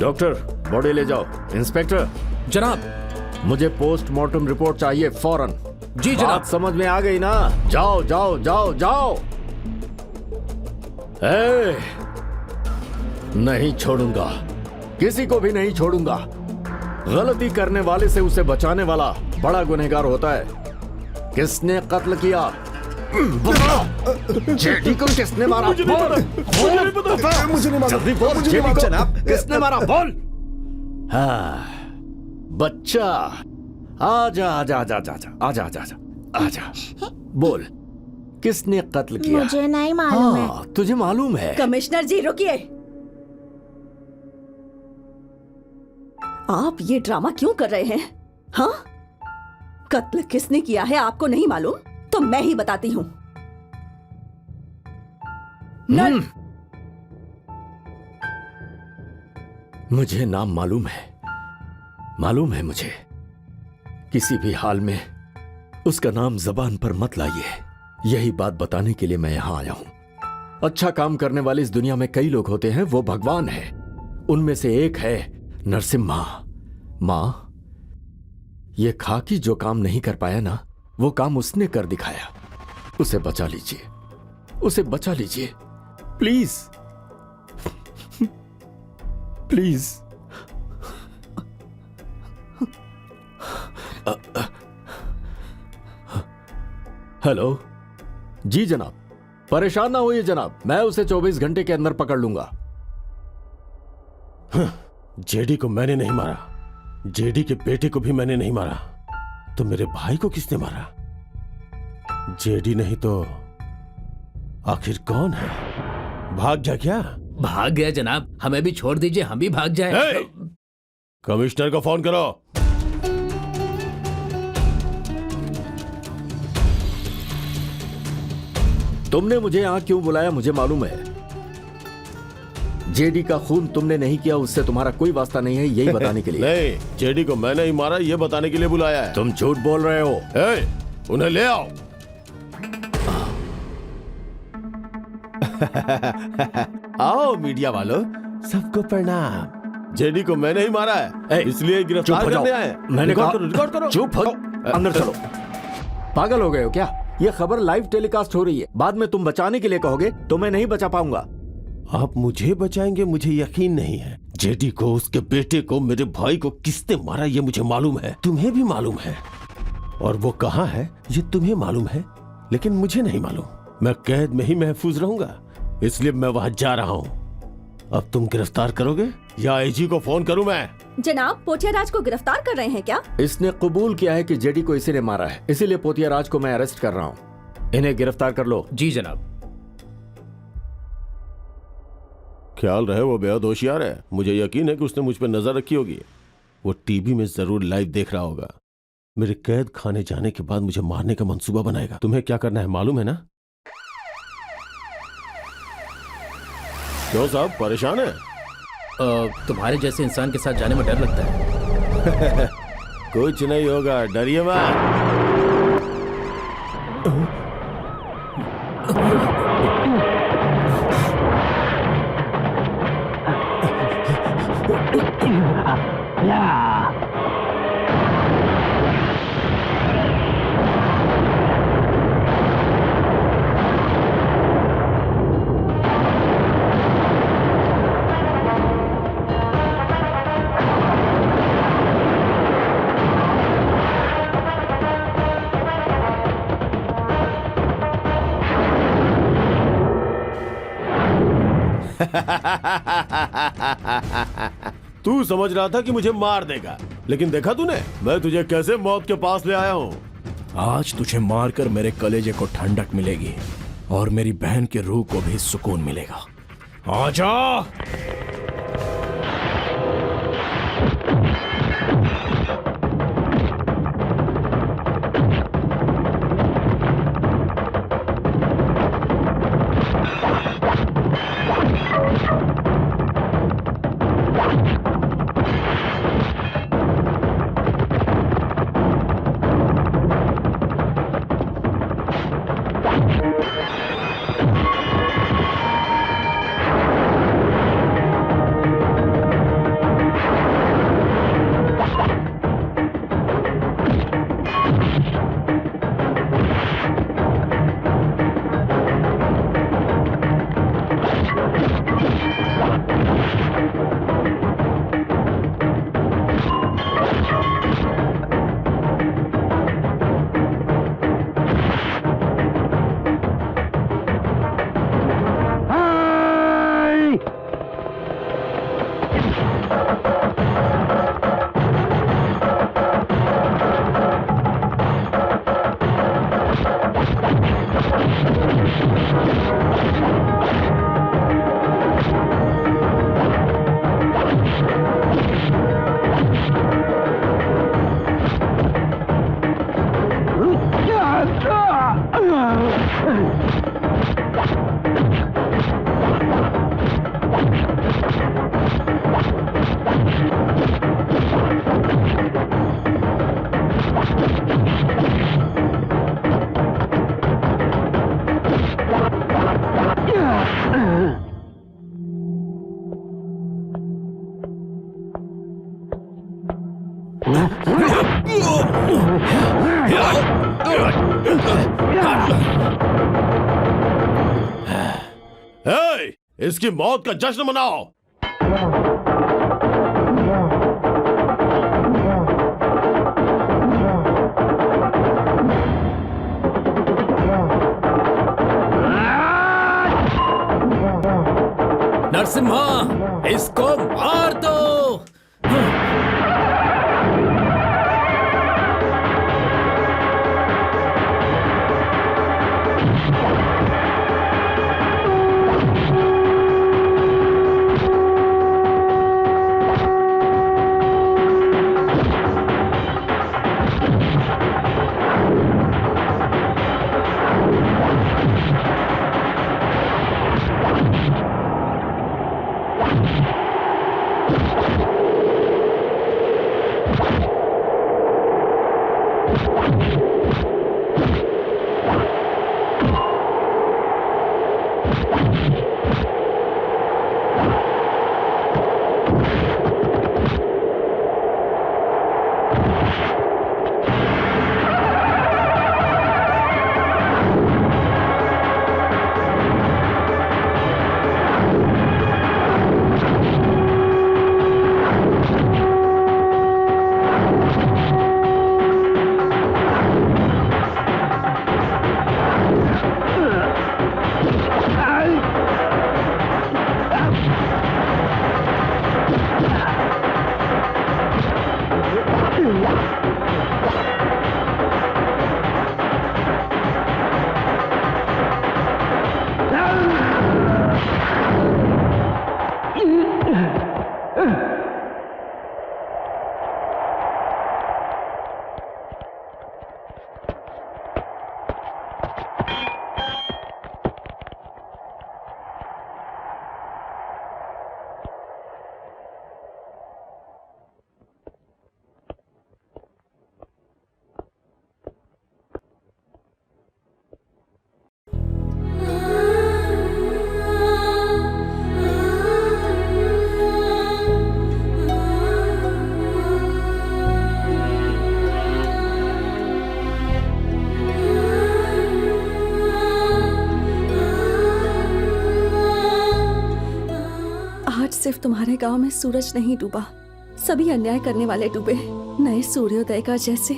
डॉक्टर, बॉडी ले जाओ। इंस्पेक्टर। जनाब। मुझे पोस्टमार्टम रिपोर्ट चाहिए फौरन। जी जनाब। बात समझ में आ गई ना? जाओ जाओ जाओ जाओ। नहीं छोड़ूंगा, किसी को भी नहीं छोड़ूंगा। गलती करने वाले से उसे बचाने वाला बड़ा गुनहगार होता है। किसने कत्ल किया? जेडी को किसने मारा? मुझे नहीं पता। मुझे नहीं मालूम। जल्दी बोल, जेडी को जनाब। किसने मारा? बोल। हाँ, बच्चा, आजा आजा आजा आजा आजा आजा आजा आजा, बोल, किसने कत्ल किया? मुझे नहीं मालूम है। तुझे मालूम है? कमिश्नर जी रुकिए। आप ये ड्रामा क्यों कर रहे हैं? हाँ, कत्ल किसने किया है आपको नहीं मालूम? तो मैं ही बताती हूँ। मुझे नाम मालूम है मुझे। किसी भी हाल में उसका नाम जबान पर मत लाइए। यही बात बताने के लिए मैं यहां आया हूं। अच्छा काम करने वाले इस दुनिया में कई लोग होते हैं, वो भगवान है। उनमें से एक है नरसिम्हा। मां, ये खाकी जो काम नहीं कर पाया ना, वो काम उसने कर दिखाया। उसे बचा लीजिए, उसे बचा लीजिए, प्लीज प्लीज। हेलो, जी जनाब, परेशान ना होइए जनाब, मैं उसे 24 घंटे के अंदर पकड़ लूंगा। जेडी को मैंने नहीं मारा, जेडी के बेटे को भी मैंने नहीं मारा, तो मेरे भाई को किसने मारा? जेडी नहीं तो आखिर कौन है? भाग जा क्या? भाग गया जनाब, हमें भी छोड़ दीजिए, हम भी भाग जाए। कमिश्नर को फोन करो। तुमने मुझे यहां क्यों बुलाया मुझे मालूम है। जेडी का खून तुमने नहीं किया, उससे तुम्हारा कोई वास्ता नहीं है, यही बताने के लिए। नहीं, जेडी को मैंने ही मारा, ये बताने के लिए बुलाया है। तुम झूठ बोल रहे हो। उन्हें ले आओ। आओ मीडिया वालों, सबको प्रणाम। जेडी को मैंने ही मारा है, इसलिए गिरफ्तार करने आए। मैंने कहा रिकॉर्ड करो। चुप हो, अंदर चलो। पागल हो गए हो क्या? ये खबर लाइव टेलीकास्ट हो रही है, बाद में तुम बचाने के लिए कहोगे तो मैं नहीं बचा पाऊंगा। आप मुझे बचाएंगे, मुझे यकीन नहीं है। जेडी को, उसके बेटे को, मेरे भाई को किसने मारा ये मुझे मालूम है, तुम्हें भी मालूम है, और वो कहाँ है ये तुम्हें मालूम है, लेकिन मुझे नहीं मालूम। मैं कैद में ही महफूज रहूंगा, इसलिए मैं वहां जा रहा हूं। अब तुम गिरफ्तार करोगे या आईजी को फोन करूं मैं? जनाब, पोतियाराज को गिरफ्तार कर रहे हैं क्या? इसने कबूल किया है कि जेडी को इसी ने मारा है, इसीलिए पोतियाराज को मैं अरेस्ट कर रहा हूँ। इन्हें गिरफ्तार कर लो। जी जनाब। ख्याल रहे, वो बेहद होशियार है, मुझे यकीन है कि उसने मुझ पर नजर रखी होगी। वो टीवी में जरूर लाइव देख रहा होगा। मेरे कैद खाने जाने के बाद मुझे मारने का मंसूबा बनाएगा। तुम्हें क्या करना है मालूम है ना? क्यों साहब, परेशान है? तुम्हारे जैसे इंसान के साथ जाने में डर लगता है। कुछ नहीं होगा, डरिए मत। तू समझ रहा था कि मुझे मार देगा, लेकिन देखा तूने मैं तुझे कैसे मौत के पास ले आया हूँ। आज तुझे मारकर मेरे कलेजे को ठंडक मिलेगी और मेरी बहन की रूह को भी सुकून मिलेगा। आजा। इसकी मौत का जश्न मनाओ। नरसिम्हा, इसको मार दो। सिर्फ तुम्हारे गांव में सूरज नहीं डूबा, सभी अन्याय करने वाले डूबे। नए सूर्योदय का जैसे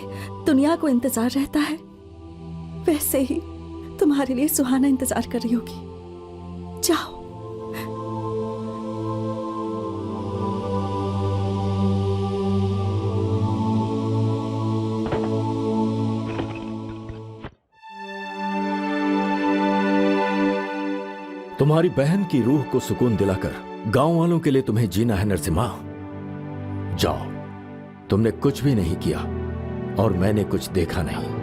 दुनिया को इंतजार रहता है, वैसे ही तुम्हारे लिए सुहाना इंतजार कर रही होगी। जाओ। तुम्हारी बहन की रूह को सुकून दिलाकर गांव वालों के लिए तुम्हें जीना है नरसिम्हा। जाओ, तुमने कुछ भी नहीं किया और मैंने कुछ देखा नहीं।